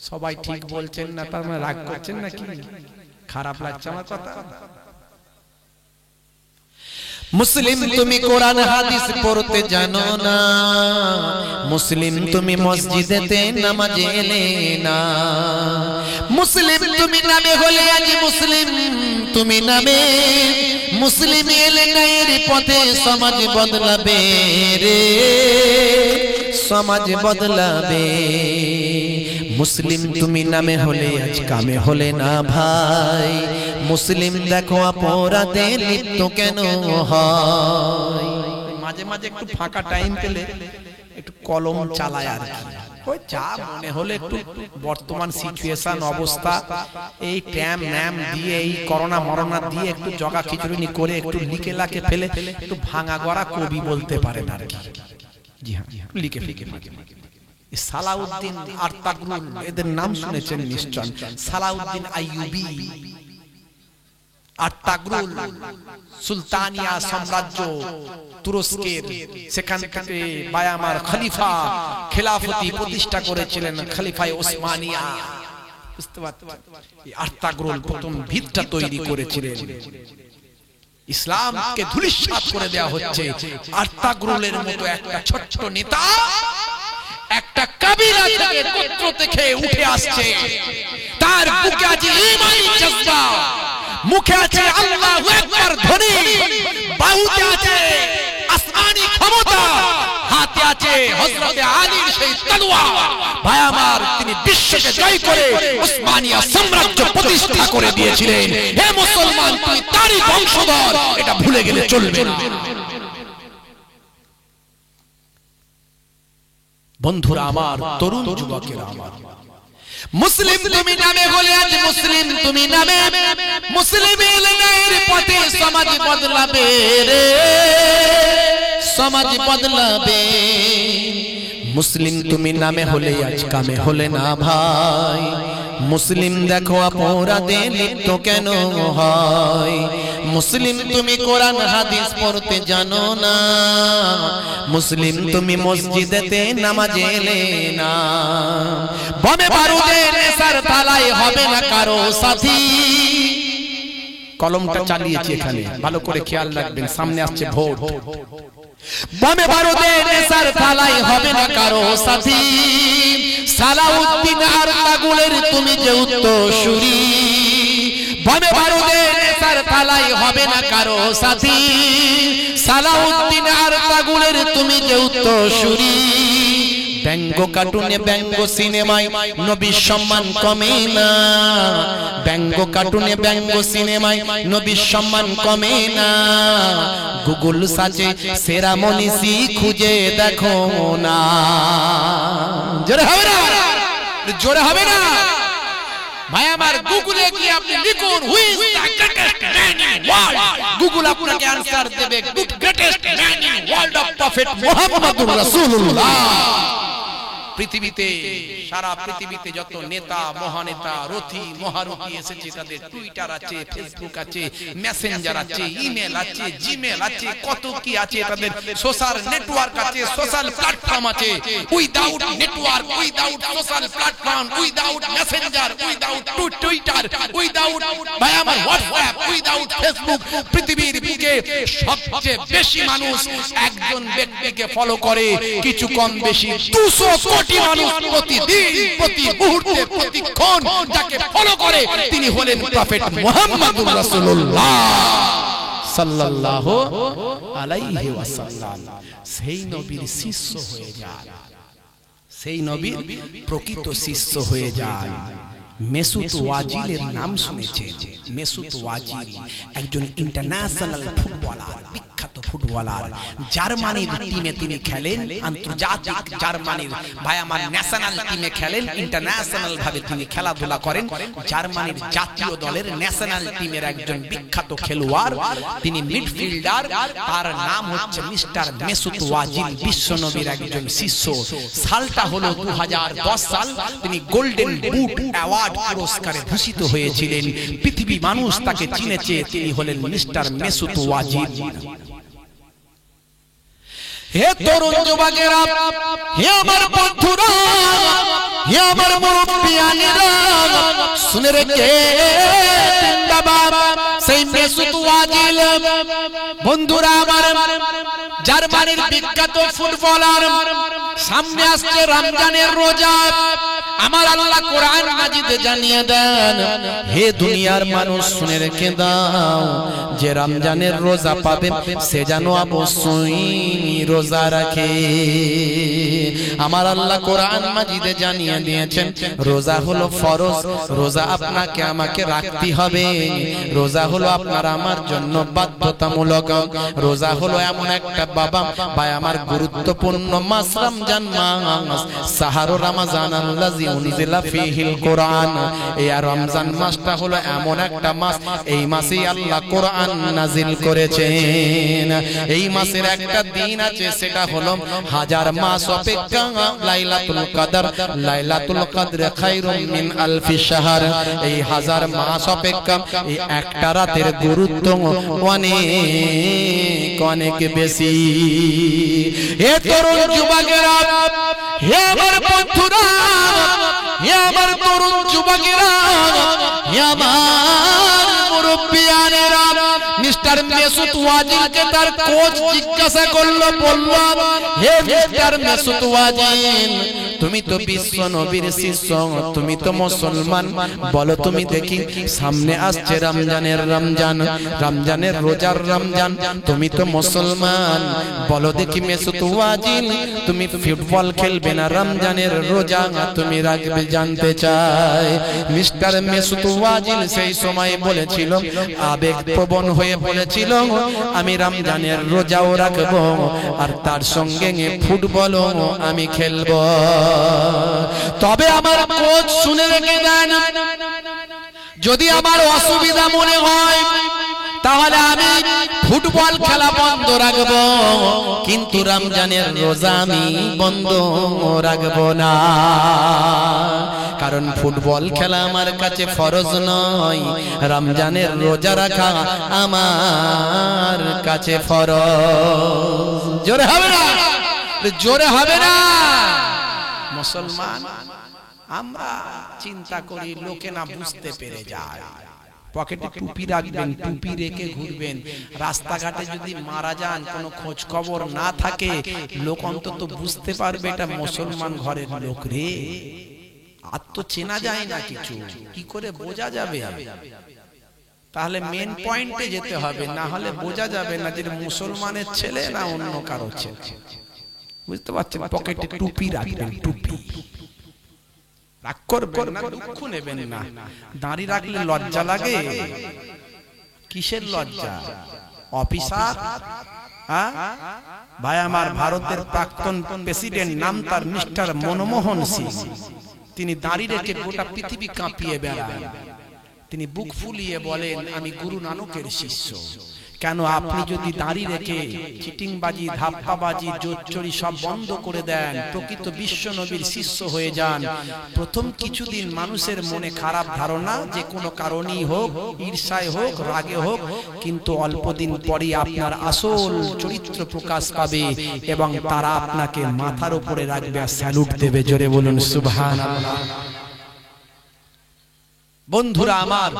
সবাই ঠিক বলছেন না, তার মানে রাগ করছেন নাকি? খারাপ লাগছে আমার কথা? মুসলিম তুমি কোরআন হাদিস পড়তে জানো না। মুসলিম তুমি মসজিদেতে নামাজে এলে না। মুসলিম তুমি নামে হলে আজ মুসলিম তুমি নামে। মুসলিম এলে না এর পথে সমাজ বদলাবে রে, সমাজ বদলাবে। মুসলিম তুমি নামে হলে আজ কামে হলে না ভাই। মুসলিম দেখো অপরাধে লিপ্ত কেন হয়। মাঝে মাঝে একটু ফাঁকা টাইম পেলে একটু কলম চালায় আর কি, ওই যা মনে হলে একটু বর্তমান সিচুয়েশন অবস্থা, এই ট্যাম ন্যাম দিয়ে, এই করোনা মরনা দিয়ে একটু জগা খিচুড়ি করে একটু লিখে লাখে ফেলে একটু ভাঙা গড়া কবি বলতে পারেন আর কি। জি হ্যাঁ, লিখে লিখে সালাউদ্দিন আর তাগলুল, এদের নাম শুনেছেন নিশ্চয়। সালাউদ্দিন আইয়ুবী আর তাগলুল সুলতানিয়া সাম্রাজ্য তুরস্কের, সেখান থেকে বায়ামার খলিফা খেলাফতি প্রতিষ্ঠা করেছিলেন, খলিফায়ে ওসমানিয়া। বুঝতে পারছেন? এই আর্তাগ্রল প্রথম ভিতটা তৈরি করেছিলেন। ইসলামকে ধূলিসাৎ করে দেওয়া হচ্ছে আর্তাগ্রলের মতো একটা ছোট্ট নেতা, একটা কাবিলা থেকে গোত্র থেকে উঠে আসছে। তার বুকে আছে ঈমানি জজ্বা, মুখে আছে আল্লাহু আকবার ধ্বনি, বাহুতে আছে আসমানি ক্ষমতা, হাতে আছে হযরতে আলীর সেই তলোয়ার। ভাই আমার, তিনি বিশ্বকে জয় করে উসমানিয়া সাম্রাজ্য প্রতিষ্ঠা করে দিয়েছিলেন। হে মুসলমান, তুমি তারই বংশধর, এটা ভুলে গেলে চলবে না। বন্ধুরা আমার, তরুণ যুবকেরা আমার, মুসলিম তুমি নামে হলে আজ মুসলিম তুমি নামে, মুসলিমের ন্যায়ের পথে সমাজ বদলাবে রে, সমাজ বদলাবে। মুসলিম তুমি নামে হলে আজ কামে হলে না ভাই, মুসলিম দেখো অপরাধে লিপ্ত কেন হয়। মুসলিম তুমি কোরআন হাদিস পড়তে জানো না, মুসলিম তুমি মসজিদেতে নামাজে এলে না। বমে বারুদে নেশার তালায় হবে না কারো সাথী। কলমটা চালিয়েছি এখানে, ভালো করে খেয়াল রাখবেন, সামনে আসছে ভোট। বমে বারুদে নেশার তালায় হবে না কারো সাথী। সালাউদ্দিন আরতাগুলের তুমি যে উত্তরসূরি, বমে বারুদে নেশার তালায় হবে না কারো সাথী। সালাউদ্দিন আরতাগুলের তুমি যে উত্তরসূরি। ব্যঙ্গ কার্টুনে ব্যঙ্গ সিনেমায় নবীর সম্মান কমে না, ব্যঙ্গ কার্টুনে ব্যঙ্গ সিনেমায় নবীর সম্মান কমে না। গুগল সার্চে সেরা মনীষী খুঁজে দেখো না। জোরে হবে না, জোরে হবে না ভাই আমার। গুগলে গিয়ে আপনি লিখুন who is the greatest man in world, Google আপনাকে আনসার দেবে greatest man in world of prophet মুহাম্মদুর রাসূলুল্লাহ। পৃথিবীতে, সারা পৃথিবীতে যত নেতা মহানেতা রথি মহারথী এসেছে, তাদের টুইটার আছে, ফেসবুক আছে, মেসেঞ্জার আছে, ইমেল আছে, জিমেল আছে, কত কি আছে, তাদের সোশ্যাল নেটওয়ার্ক আছে, সোশ্যাল প্ল্যাটফর্ম আছে। Without network, without social platform, without Messenger, without Twitter, without ভাই আমার হোয়াটসঅ্যাপ, উইদাউট ফেসবুক, পৃথিবীর বুকে সবচেয়ে বেশি মানুষ একজন ব্যক্তিকে ফলো করে, কিছু কম বেশি 200 কোটি মানুষ প্রতিদিন, প্রতি মুহূর্তে, প্রতিক্ষণ যাকে ফলো করে তিনি হলেন প্রফেট মুহাম্মদুর রাসূলুল্লাহ সাল্লাল্লাহু আলাইহি ওয়াসাল্লাম। সেই নবীর শিষ্য হয়ে যান, সেই নবীর প্রকৃত শিষ্য হয়ে যান। মেসুত ওয়াজিলের নাম শুনেছেন? মেসুত ওয়াজিল একজন ইন্টারন্যাশনাল ফুটবলার, বিখ্যাত ফুটবলার। জার্মানির টিমে তিনি খেলেন, আন্তর্জাতিক জার্মানির ভাই আমার ন্যাশনাল টিমে খেলেন, ইন্টারন্যাশনাল ভাবে তিনি খেলাধুলা করেন। জার্মানির জাতীয় দলের ন্যাশনাল টিমের একজন বিখ্যাত খেলোয়াড়, তিনি মিডফিল্ডার, তার নাম হচ্ছে মিস্টার মেসুত ওয়াজিল, বিশ্বনবীর একজন শিষ্য। সালটা হলো 2010 সাল। তিনি গোল্ডেন বুট অ্যাওয়ার্ড পুরস্কারে ভূষিত হয়েছিলেন। পৃথিবী মানুষ তাকে চিনেছে, তিনি হলেন মিস্টার মেসুত ওয়াজিল। হে তরুণ যুবকেরা, হে আমার বন্ধুরা, হে আমার মুরব্বিয়ানেরা, শুনে রেখে জিন্দাবাদ সেই মেসুত ওয়াজিল। বন্ধুরা আমার, জার্মানির বিখ্যাত ফুটবলার। সামনে আসছে রমজানের রোজা। আমার আল্লাহ কোরআন মাজিদে জানিয়ে দেন, হে দুনিয়ার মানুষ শুনে রেখে দাও, যে রমজানের রোজা পাবে সে যেন অবশ্যই রোজা রাখে। আমার আল্লাহ কোরআন মাজিদে জানিয়ে দিয়েছেন, রোজা হলো ফরজ, রোজা আপনাকে আমাকে রাখতে হবে। রোজা হলো আপনার আমার জন্য বাধ্যতামূলক। রোজা হলো এমন একটা বাবা ভাই আমার গুরুত্বপূর্ণ মাস, রমজান মাস, শাহরু রমজান আল্লাযী উনজিলা ফীহিল কোরআন। এই রমজান মাসটা হলো এমন একটা মাস, এই মাসেই আল্লাহ কোরআন নাজিল করেছেন। এই মাসের একটা দিন আছে, সেটা হলো হাজার মাস অপেক্ষা লাইলাতুল কদর। লাইলাতুল কদর খায়রুম মিন আলফি শাহর। এই হাজার মাস অপেক্ষা এই একটা রাতের গুরুত্ব অনেক অনেক বেশি। হে তরুণ যুবকেরা, হে আমার বন্ধুরা, হে আমার তরুণ যুবকেরা, হে আমার মুরব্বিয়ানেরা, মিস্টার মেসুত ওয়াজিলকে তার কোচ জিজ্ঞাসা করলো, বলল, হে মিস্টার মেসুত ওয়াজিল, তুমি তো বিশ্ব নবীর শিষ্য, তুমি তো মুসলমান, বলো তুমি দেখি, সামনে আসছে রমজানের রমজানের রোজার রমজান, তুমি তো মুসলমান, বলো দেখি মেসুত ওয়াজিল, তুমি ফুটবল খেলবে না রমজানের রোজা তুমি রাখবে, জানতে চাই। মিস্টার মেসুত ওয়াজিল সেই সময় বলেছিল, আবেগপ্রবণ হয়ে বলেছিল, আমি রমজানের রোজাও রাখবো আর তার সঙ্গে ফুটবলও আমি খেলবো। তবে আমার কোচ শুনে রেখে দেন, যদি আমার অসুবিধা মনে হয় তাহলে আমি ফুটবল খেলা বন্ধ রাখবো, কিন্তু রমজানের রোজা আমি বন্ধ রাখবো না, কারণ ফুটবল খেলা আমার কাছে ফরজ নয়, রমজানের রোজা রাখা আমার কাছে ফরজ। জোরে হবে না, জোরে হবে না। মুসলমান আমরা চিন্তা করি লোকে না বুঝতে পেরে যায়, পকেটে টুপি রাখবেন, টুপি রেখে ঘুরবেন, রাস্তাঘাটে যদি মারা যান কোনো খোঁজ খবর না থাকে, লোক অন্তত বুঝতে পারবে এটা মুসলমান ঘরের লোক রে। আর তো চেনা যায় না কিছু, কি করে বোঝা যাবে? তাহলে মেন পয়েন্টে যেতে হবে, না হলে বোঝা যাবে না যে মুসলমানের ছেলে না অন্য কারো ছেলে। বুঝতে পারছেন? পকেটে টুপি রাখবেন, টুপি রাগ করবেন না, দুঃখ নেবেন না। দাঁড়ি রাখলে লজ্জা লাগে, কিসের লজ্জা? অফিসার ভাই আমার, ভারতের প্রাক্তন প্রেসিডেন্ট, নাম তার মিস্টার মনমোহন সিং, তিনি দাঁড়ি রেখে গোটা পৃথিবী কাঁপিয়ে বেড়ান। তিনি বুক ফুলিয়ে বলেন, আমি গুরু নানকের শিষ্য। কেন? আপনি যদি দাঁড়ি রেখে চিটিংবাজি, ধাপ্পাবাজি, জোচ্চুরি সব বন্ধ করে দেন, প্রকৃত বিশ্ব নবীর শিষ্য হয়ে যান, প্রথম কিছুদিন মানুষের মনে খারাপ ধারণা যে কোনো কারণেই হোক, ঈর্ষায় হোক, রাগে হোক, কিন্তু অল্পদিন পরেই আপনার আসল চরিত্র প্রকাশ পাবে এবং তারা আপনাকে মাথার উপরে রাখবে আর স্যালুট দেবে। জোরে বলুন সুবহানাল্লাহ। বন্ধুরা আমার,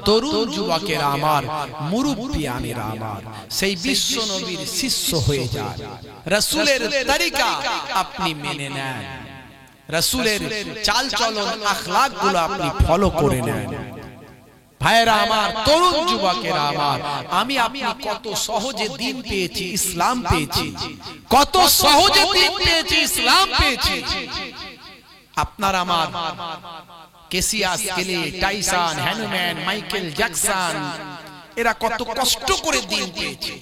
তরুণ যুবকেরা আমার, মুরব্বিয়ানেরা আমার, সেই বিশ্ব নবীর শিষ্য হয়ে যান। রাসূলের তরিকা আপনি মেনে নেন, রাসূলের চাল চলন আখলাক গুলো আপনি ফলো করে নেন। ভাইরা আমার, তরুণ যুবকেরা আমার, আমি আপনি কত সহজে দিন পেয়েছি, ইসলাম পেয়েছি, কত সহজে দিন পেয়েছি, ইসলাম পেয়েছি। আপনার আমার কেসিয়াস কেলে, টাইসন, হ্যানুম্যান, মাইকেল জ্যাকসন, এরা কত কষ্ট করে দিন পেয়েছে।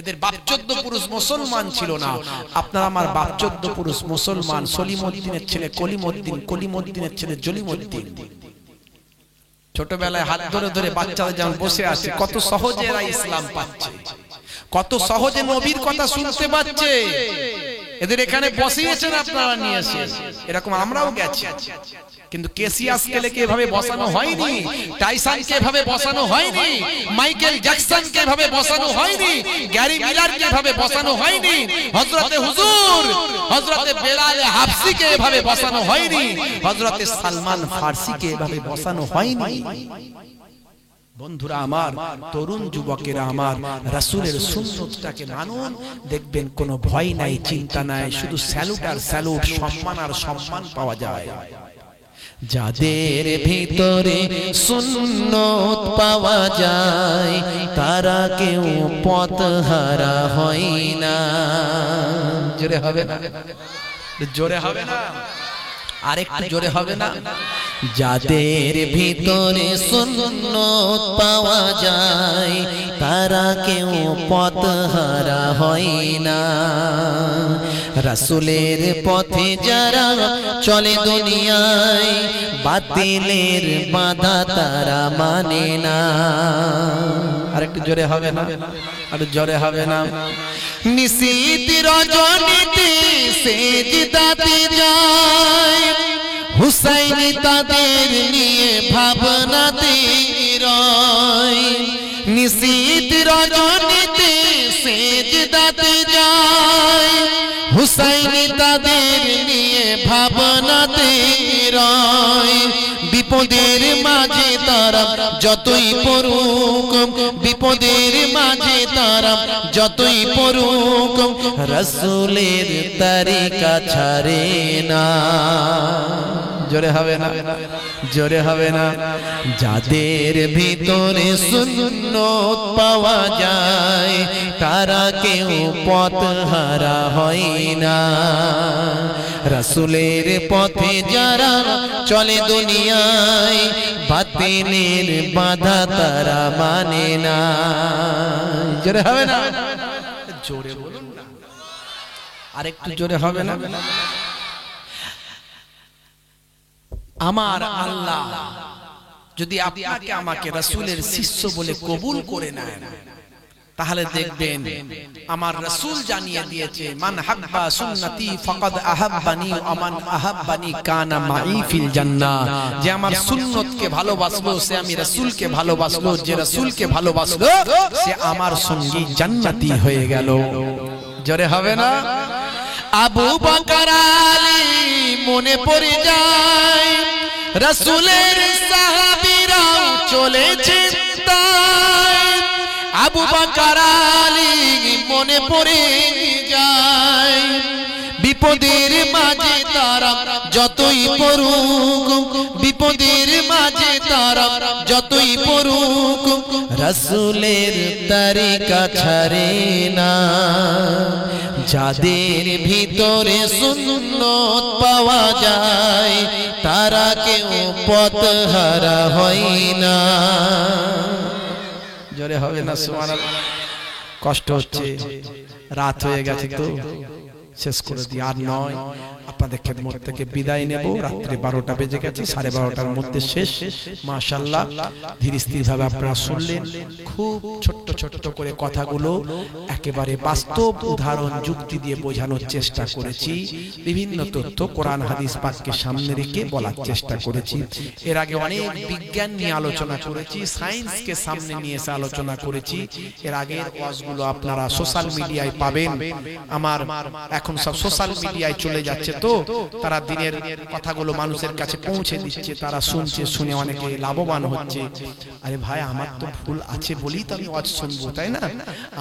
এদের বাপচোদ্দ পুরুষ মুসলমান ছিল না। আপনার আমার বাপচোদ্দ পুরুষ মুসলমান। সলিমউদ্দিনের ছেলে কলিমউদ্দিন, কলিমউদ্দিনের ছেলে জলিমউদ্দিন। ছোটবেলায় হাত ধরে ধরে বাচ্চারা যেমন বসে আছে, কত সহজে এরা ইসলাম পাচ্ছে, কত সহজে নবীর কথা শুনতে পাচ্ছে। এদের এখানে বসিয়েছেন আপনারা, নিয়ে এসে এরকম আমরাও গেছি, কিন্তু কেসিয়াস কেলেকে এভাবে বসানো হয়নি, টাইসনকে এভাবে বসানো হয়নি, মাইকেল জ্যাকসনকে এভাবে বসানো হয়নি, গ্যারি মিলারকে এভাবে বসানো হয়নি, হযরতে হুজুর হযরতে বেলাল হাবশিকে এভাবে বসানো হয়নি, হযরতে সালমান ফারসিকে এভাবে বসানো হয়নি। বন্ধুরা আমার, তরুণ যুবকেরা আমার, রাসূলের সুন্নতটাকে মানুন, দেখবেন কোনো ভয় নাই, চিন্তা নাই, শুধু স্যালুট আর স্যালুট, সম্মান আর সম্মান পাওয়া যায়। যাদের ভিতরে সুন্নত পাওয়া যায় তারা কেউ পথহারা হয় না। জোরে হবে না, জোরে হবে না, আরেকটু জোরে হবে না। যাদের ভিতরে সুন্নত পাওয়া যায় তারা কেউ পথহারা হয় না। রাসূলের পথে যারা চলে দুনিয়ায় বাতিলের বাধা তারা মানে না। আরেকটু জোরে হবে না, আর জোরে হবে না। নিশীত রজনীতে সেজদাতে যায় হুসাইন তাদের নিয়ে ভাবনাতে রয়। নিশীত রজনীতে সেজদাতে যায় হুসাইন তাদের নিয়ে ভাবনাতে রয়। নয় বিপদের মাঝে তারা যতই পড়ুক বিপদের মাঝে তারা যতই পড়ুক রাসূলের তরিকা ছাড়ে না জোরে হবে না জোরে হবে না যাদের ভিতরে সুন্নত পাওয়া যায় তারা কেউ পথহারা হয় না রাসূলের পথে যারা চলে দুনিয়ায় বাতিলের বাধা তারা মানে না জোরে হবে না জোরে বলুন না আরেকটু জোরে হবে না আমার আল্লাহ যদি আপনাকে আমাকে রাসূলের শিষ্য বলে কবুল করে নেন তাহলে দেখবেন আমার রাসূল জানিয়ে দিয়েছে মান হাব্বা সুন্নতি ফাকাদ আহাব্বানি ওয়া মান আহাব্বানি কানা মাই ফিল জান্নাহ যে আমার সুন্নতকে ভালোবাসলো সে আমি রাসূলকে ভালোবাসলো যে রাসূলকে ভালোবাসলো সে আমার সঙ্গী জান্নাতি হয়ে গেল জোরে হবে না আবু বকর আলী মনে পড়ে যায় রাসূলের সাহাবীরাও চলেছে তাই আবু বকর আলী মনে পড়ে যায় বিপদের মাঝে তারা যতই পড়ুক বিপদের মাঝে তারা যতই পড়ুক রাসূলের তরিকা ছাড়ে না যাদের ভিতরে সুন্নত পাওয়া যায় তারা কেউ পথহারা হয় না জোরে হবে না সুবহানাল্লাহ কষ্ট হচ্ছে রাত হয়ে গেছে তো শেষ করে দিই আর নয় আপনাদের খেদমত থেকে বিদায় নেব রাত্রি 12টা বেজে গেছে 12:30টার মধ্যে শেষ মাশাআল্লাহ ধীর স্থির ভাবে আপনারা শুনলেন খুব ছোট্ট ছোট্ট করে কথাগুলো একেবারে বাস্তব উদাহরণ যুক্তি দিয়ে বোঝানোর চেষ্টা করেছি বিভিন্ন তথ্য কোরআন হাদিস পাককে সামনে রেখে বলার চেষ্টা করেছি এর আগে অনেক বিজ্ঞান নিয়ে আলোচনা করেছি সায়েন্সকে সামনে নিয়ে এসে আলোচনা করেছি এর আগের ওয়াজগুলো আপনারা সোশ্যাল মিডিয়ায় পাবেন আমার এখন সব সোশ্যাল মিডিয়ায় চলে যাচ্ছে তো তারা দিনের কথাগুলো মানুষের কাছে পৌঁছে দিচ্ছে তারা শুনছে শুনে অনেকে লাভবান হচ্ছে আরে ভাই আমার তো ভুল আছে বলি তো আমি ওয়াজ শুনবো তাই না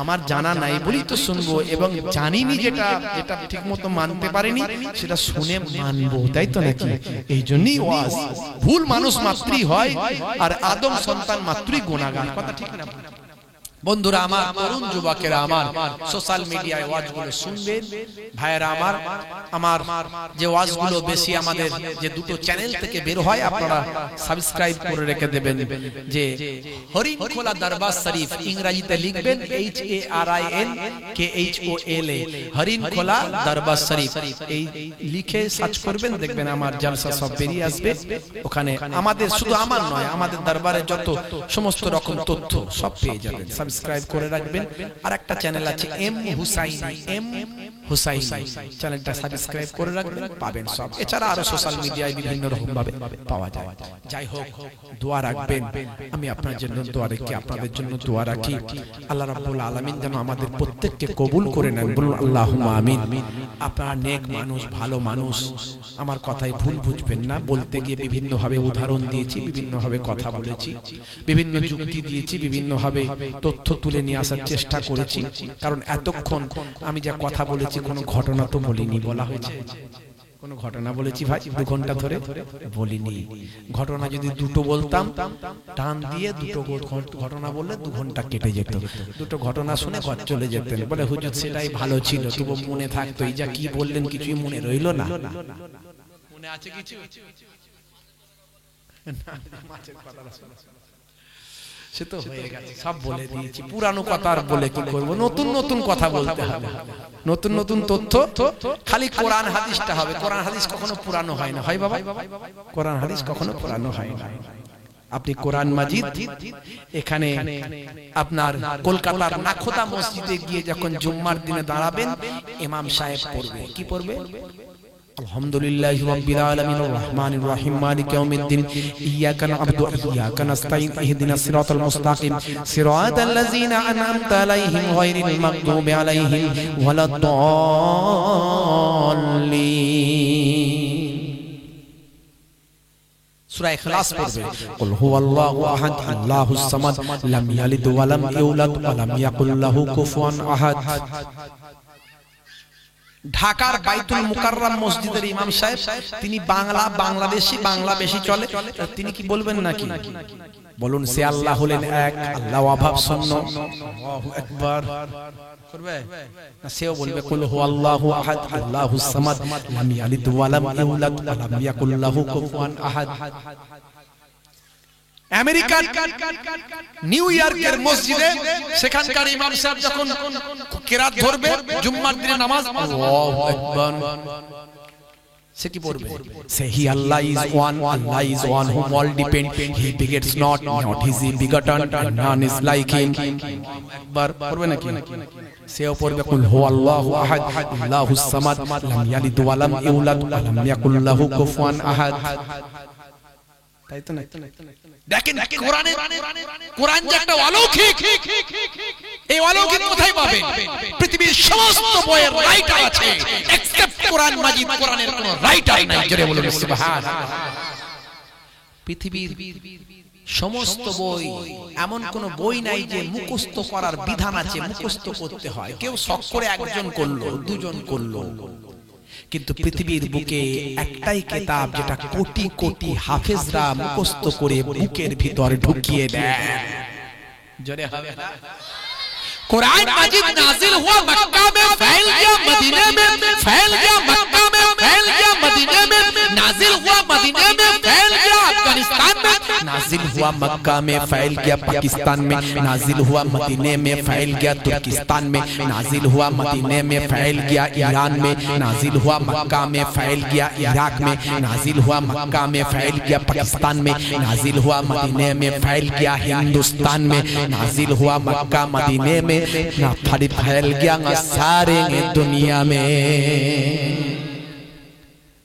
আমার জানা নাই বলি তো শুনবো এবং জানিনি যেটা যেটা ঠিকমতো মানতে পারিনি সেটা শুনে মানবো তাই তো নাকি এই জন্যই ওয়াজ ভুল মানুষ মাত্রই হয় আর আদম সন্তান মাত্রই গুনাহগার কথা ঠিক না বন্ধুরা আমার তরুণ যুবকেরা আমার সোশ্যাল মিডিয়ায় ওয়াজগুলো শুনবেন ভাইয়েরা আমার যে ওয়াজগুলো বেশি আমাদের যে দুটো চ্যানেল থেকে বের হয় আপনারা সাবস্ক্রাইব করে রেখে দেবেন যে হরিণ খোলা দরবার শরীফ ইংরেজিতে লিখবেন HARINKHOLA হরিণ খোলা দরবার শরীফ এই লিখে সার্চ করবেন দেখবেন আমার জলসা সব বেরিয়ে আসবে ওখানে আমাদের শুধু আমার নয় আমাদের দরবারে যত সমস্ত রকম তথ্য সব পেয়ে যাবেন সাবস্ক্রাইব করে রাখবেন আর একটা চ্যানেল আছে এম হুসাইনি চ্যানেলটা সাবস্ক্রাইব করে রাখবেন পাবেন সব এছাড়া আরো সোশ্যাল মিডিয়ায় বিভিন্ন রকম ভাবে পাওয়া যায় যাই হোক দোয়া রাখবেন আমি আপনার জন্য দোয়া রাখি আপনাদের জন্য দোয়া রাখি আল্লাহ রাব্বুল আলামিন যেন আমাদের প্রত্যেককে কবুল করে নেন বলুন আল্লাহুম্মা আমিন আপনারা নেক মানুষ ভালো মানুষ আমার কথাই ভুল বুঝবেন না বলতে গিয়ে বিভিন্ন ভাবে উদাহরণ দিয়েছি বিভিন্ন ভাবে কথা বলেছি বিভিন্ন যুক্তি দিয়েছি বিভিন্ন ভাবে তথ্য তুলে নিয়ে আসার চেষ্টা করেছি কারণ এতক্ষণ আমি যা কথা বলেছি কোনো ঘটনা তো বলিনি বলা হয়েছে কোন ঘটনা বলেছি ভাই 2 ঘন্টা ধরে বলিনি ঘটনা যদি দুটো বলতাম টান দিয়ে দুটো ঘটনা বললে 2 ঘন্টা কেটে যেত দুটো ঘটনা শুনে ঘর চলে যেতেন বলে হুজুর সেটাই ভালো ছিল তবু মনে থাকতো এই যা কি বললেন কিছুই মনে রইল না মনে আছে কিছু না মাছের কথা সে তো হয়ে গেছে সব বলে দিয়েছি পুরানো কথা আর বলে কি করব নতুন নতুন কথা বলতে হবে নতুন নতুন তথ্য খালি কোরআন হাদিসটা হবে কোরআন হাদিস কখনো পুরানো হয় না হয় বাবা কোরআন হাদিস কখনো পুরানো হয় না আপনি কোরআন মাজিদ এখানে আপনার কলকাতার নাখোদা মসজিদে গিয়ে যখন জুম্মার দিনে দাঁড়াবেন ইমাম সাহেব পড়বে কি পড়বে আলহামদুলিল্লাহি রাব্বিল আলামিন আর রহমানির রহিম মালিকি ইয়াউমিদ্দিন ইয়্যাকা না'বুদু ওয়া ইয়্যাকা নাস্তাঈন ইহদিনাস সিরাতাল মুস্তাকিম সিরাতাল লাযিনা আন'আমতা আলাইহিম গায়রিল মাগদুবি আলাইহিম ওয়ালাদ-দাল্লিন সূরা ইখলাস পড়বে, কুল হুয়াল্লাহু আহাদ আল্লাহুস সামাদ লাম ইয়ালিদ ওয়া লাম ইউলাদ ওয়া লাম ইয়াকুল লাহু কুফুয়ান আহাদ। ঢাকার বাইতুল মুকাররম মসজিদের ইমাম সাহেব, তিনি বাংলাদেশি চলে, তিনি কি বলবেন নাকি? বলুন, সে আল্লাহ হলেন এক, আল্লাহ অভাব শূন্য, আল্লাহু আকবার করবে না? সেও বলবে কুল হুয়াল্লাহু আহাদ আল্লাহুস সামাদ লাম ইয়ালিদ ওয়া লাম ইউলাদ ওয়া লাম ইয়াকুল লাহু কুফুয়ান আহাদ। আমেরিকার নিউ ইয়র্কের মসজিদে সেখানকার ইমাম সাহেব যখন কিরাত ধরবে জুম্মার দিনে নামাজ, আল্লাহু আকবার, সে কি পড়বে? সে he Allah is one whom all depend, he begets not is he begotten, and none is like him। একবার পড়বে নাকি? সেও পড়বে কুল হুয়াল্লাহু আহাদ আল্লাহুস সামাদ লাম ইয়ালিদ ওয়া লাম ইউলাদ ওয়া লাম ইয়াকুল লাহু কুফুয়ান আহাদ। তাই তো না? দেখেন কোরআন যে একটা অলৌকিক, এই অলৌকিক কোথায় পাবেন? পৃথিবীর সমস্ত বইয়ের রাইটার আছে এক্সেপ্ট কোরআন মাজিদ, কোরআনের কোনো রাইটার নাই। জোরে বলুন সুবহানাল্লাহ। পৃথিবীর সমস্ত বই, এমন কোন বই নাই যে মুখস্থ করার বিধান আছে, মুখস্থ করতে হয়। কেউ শখ করে একজন করলো, দুজন করলো, কিন্তু পৃথিবীর বুকে একটাই কিতাব যেটা কোটি কোটি হাফেজরা মুখস্থ করে বুকের ভিতরে ঢুকিয়ে দেয়। জোরে হবে না? कुरान मजीद नाजिल हुआ मक्का में, फैल गया मदीने में, फैल गया मक्का में, फैल गया मदीने में, नाजिल हुआ मदीने में, फैल गया अफगानिस्तान में, नाजिल हुआ मक्का में, फैल गया पाकिस्तान में, नाजिल हुआ मदीने में, फैल गया तुर्किस्तान में, नाजिल हुआ मदीने में, फैल गया ईरान में, नाजिल हुआ मक्का में, फैल गया इराक में, नाजिल हुआ मक्का में, फैल गया पाकिस्तान में, नाजिल हुआ मदीने में, फैल गया हिंदुस्तान में, नाजिल हुआ मक्का मदीने में, ना फैल गया सारे दुनिया में।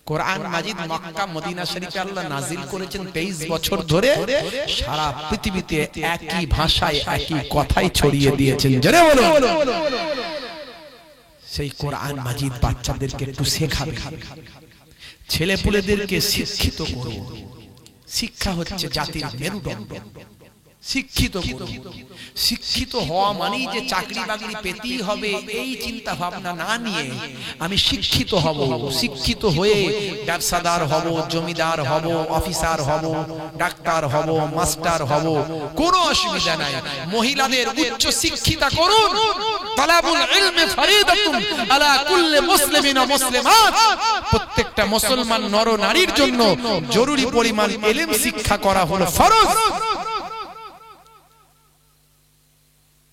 কোরআন মাজিদ মক্কা মদিনা শরীফে আল্লাহ নাজিল করেছেন 23 বছর ধরে, সারা পৃথিবীতে একই ভাষায় একই কথাই ছড়িয়ে দিয়েছেন। জোরে বলুন। সেই কোরআন মাজিদ বাচ্চাদেরকে একটু শেখাবে, ছেলেপুলেদেরকে শিক্ষিত করুন। শিক্ষা হচ্ছে জাতির মেরুদণ্ড। শিক্ষিত হওয়া মানেই যে চাকরি বাকরি পেতেই হবে এই চিন্তা ভাবনা না নিয়ে আমি শিক্ষিত হব, শিক্ষিত হয়ে ব্যবসাদার হব, জমিদার হব, অফিসার হব, ডাক্তার হব, মাস্টার হব, কোনো অসুবিধা নাই। মহিলাদের উচ্চ শিক্ষিতা করুন। তালাবুল ইলমি ফরিদাতুন আলা কুল্লি মুসলিমিন ওয়া মুসলিমাত। প্রত্যেকটা মুসলমান নর নারীর জন্য জরুরি পরিমাণ ইলম শিক্ষা করা হলো ফরজ।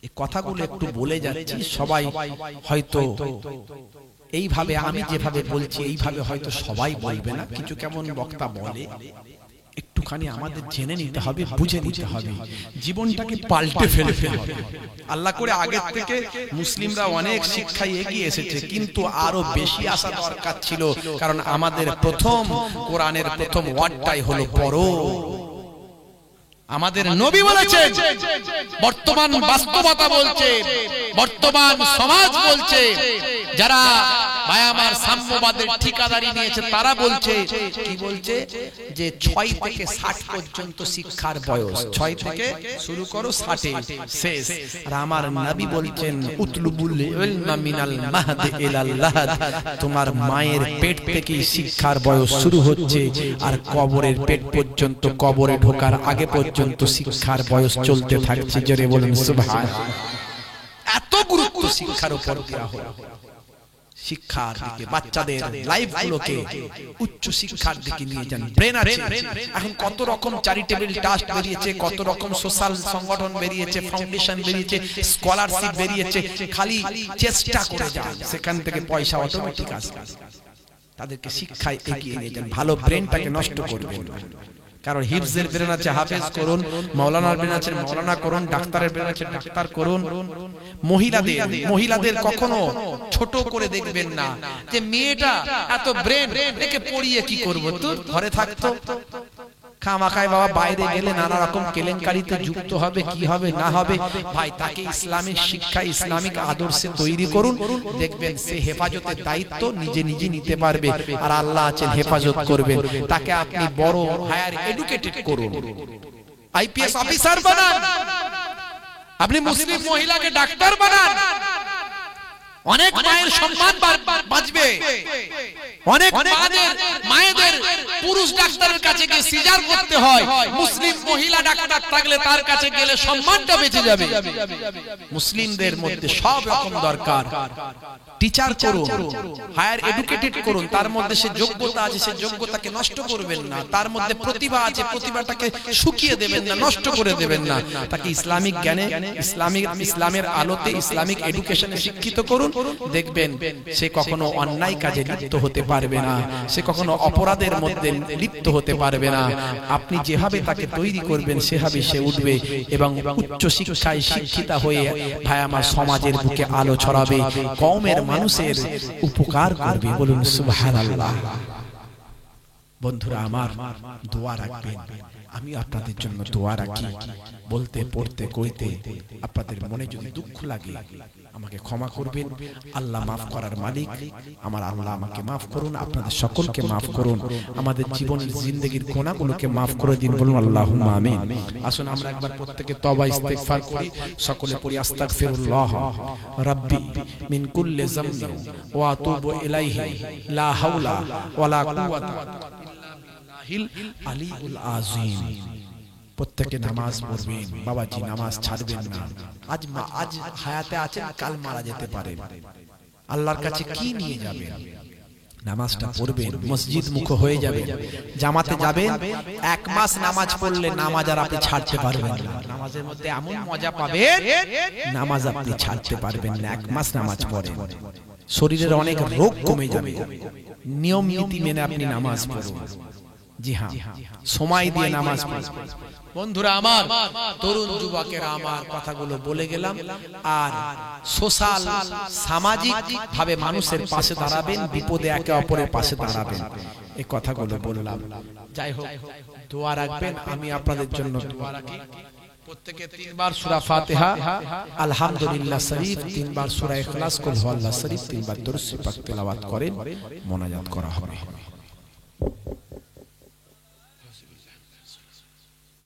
এই কথাগুলো একটু বলে যাচ্ছি, সবাই হয়তো এইভাবে আমি যেভাবে বলছি এইভাবে হয়তো সবাই বলবে না, কিছু কেমন বক্তা বলে। একটুখানি আমাদের জেনে নিতে হবে, বুঝে নিতে হবে, জীবনটাকে পাল্টে ফেলতে হবে। আল্লাহ করে আগের থেকে মুসলিমরা অনেক শিক্ষায় এগিয়ে এসেছে, কিন্তু আরো বেশি আসা দরকার ছিল, কারণ আমাদের প্রথম কোরআনের প্রথম ওয়ার্ডটাই হলো পড়ো। আমাদের নবী বলেছেন, বর্তমান বাস্তবতা বলছে, বর্তমান সমাজ বলছে, যারা ভাই আমার সাম্যবাদের ঠিকাদারি নিয়েছে তারা বলছে, কি বলছে যে 6 থেকে 60 পর্যন্ত শিক্ষার বয়স, 6 থেকে শুরু করো 60 শেষ। আর আমার নবী বলছেন উতলুবুল ইলমা মিনাল মাহদি ইলাল লাহাদ, তোমার মায়ের পেট থেকে শিক্ষার বয়স শুরু হচ্ছে আর কবরের পেট পর্যন্ত, কবরে ঢোকার আগে পর্যন্ত শিক্ষার বয়স চলতে থাকছে। জোরে বলুন সুবহানাল্লাহ। এত গুরুত্ব শিক্ষার উপর দেওয়া হলো। শিক্ষার দিকে বাচ্চাদের লাইফগুলোকে উচ্চ শিক্ষার দিকে নিয়ে যান। ব্রেন আছে, এখন কত রকম চ্যারিটেবল ট্রাস্ট বেরিয়েছে, কত রকম সোশ্যাল সংগঠন বেরিয়েছে, ফাউন্ডেশন বেরিয়েছে, স্কলারশিপ বেরিয়েছে, খালি চেষ্টা করে যান, সেখান থেকে পয়সা অটোমেটিক আসবে। তাদেরকে শিক্ষায় এগিয়ে নিয়ে যান, ভালো ব্রেনটাকে নষ্ট করবেন না। কারণ হিফজের ব্রেন আছে, হাফেজ করুন, মাওলানার ব্রেন আছে, মাওলানা করুন, ডাক্তারের ব্রেন আছে, ডাক্তার করুন। মহিলাদের কখনো ছোট করে দেখবেন না, যে মেয়েটা এত ব্রেন, একে পড়িয়ে কি করব, তো ঘরে থাকতো, খামাখায় বাবা বাইরে গেলে নানা রকম কেলেঙ্কারিতে যুক্ত হবে, কি হবে না হবে। ভাই তাকে ইসলামিক শিক্ষা, ইসলামিক আদর্শে তৈরি করুন, দেখবেন সে হেফাজতের দায়িত্ব নিজে নিজে নিতে পারবে, আর আল্লাহ আছেন হেফাজত করবেন। তাকে আপনি বড় হায়ার এডুকেটেড করুন, আইপিএস অফিসার বানান, আপনি মুসলিম মহিলাকে ডাক্তার বানান, অনেক মায়ের সম্মান বাঁচবে। অনেক মায়েদের পুরুষ ডাক্তারের কাছে গিয়ে সিজার করতে হয়, মুসলিম মহিলা ডাক্তার থাকলে তার কাছে গেলে সম্মানটা বেঁচে যাবে। মুসলিমদের মধ্যে সব রকম দরকার। টিচার করুন, হায়ার এডুকেটেড করুন, তার মধ্যে সে যোগ্যতা আছে, সে যোগ্যতাকে নষ্ট করবেন না। তার মধ্যে প্রতিভা আছে, প্রতিভাটাকে শুকিয়ে দেবেন না, নষ্ট করে দেবেন না। তাকে ইসলামিক জ্ঞানে, ইসলামের আলোতে, ইসলামিক এডুকেশনে শিক্ষিত করুন, দেখবেন সে কখনো অন্যায় কাজে লিপ্ত হতে পারবে না, সে কখনো অপরাধের মধ্যে লিপ্ত হতে পারবে না। আপনি যেভাবে তাকে তৈরি করবেন সেভাবে সে উঠবে এবং উচ্চ শিক্ষায় শিক্ষিতা হয়ে ভাই আমার সমাজের বুকে আলো ছড়াবে, কওমের মানুষের উপকার করবে। বলুন সুবহানাল্লাহ। বন্ধুরা আমার, দোয়া রাখবেন। আমি আপনাদের জন্য দোয়া রাখি। বলতে পড়তে কইতে আপনাদের মনে যদি দুঃখ লাগে আমাকে ক্ষমা করবেন। আল্লাহ মাফ করার মালিক, আমার আল্লাহ আমাকে মাফ করুন, আপনাদের সকলকে মাফ করুন, আমাদের জীবনের জিন্দেগির গুনাহগুলোকে মাফ করে দিন। বলুন আল্লাহুম্মা আমিন। আসুন আমরা একবার প্রত্যেকে তওবা ইস্তিগফার করি, সকলে পড়ি আস্তাগফিরুল্লাহ রাব্বি মিন কুল্লি যামবি ওয়া আতুবু ইলাইহি লা হাওলা ওয়ালা কুওয়াতা ইল্লা বিল্লাহিল আলিয়্যুল আযীম। প্রত্যেকে নামাজ পড়বেন, বাবাজি নামাজ ছাড়বেন না। আজ হায়াতে আছেন, কাল মারা যেতে পারেন। আল্লাহর কাছে কি নিয়ে যাবেন? নামাজটা পড়বেন, মসজিদ মুখ হয়ে যাবেন, জামাতে যাবেন। 1 মাস নামাজ পড়লে নামাজ আর আপনি ছাড়তে পারবেন না। নামাজের মধ্যে এমন মজা পাবেন, নামাজ আপনি ছাড়তে পারবেন না। 1 মাস নামাজ পড়েন, শরীরের অনেক রোগ কমে যাবে। নিয়ম নীতি মেনে আপনি নামাজ পড়ুন। জি হ্যাঁ, সময় দিয়ে নামাজ পড়ুন। বন্ধুরা আমার, তরুণ যুবকেরা আমার কথাগুলো বলে গেলাম। আর সোশ্যাল, সামাজিক ভাবে মানুষের পাশে দাঁড়াবেন, বিপদে একে অপরের পাশে দাঁড়াবেন, এই কথাগুলো বললাম। যাই হোক, দোয়া রাখবেন। আমি আপনাদের জন্য দোয়া রাখি। প্রত্যেকে 3 বার সূরা ফাতিহা, আলহামদুলিল্লাহ শরীফ 3 বার, সূরা ইখলাস, কুল হুয়াল্লাহ শরীফ 3 বার দরুদ পাক তেলাওয়াত করেন, মোনাজাত করা হবে।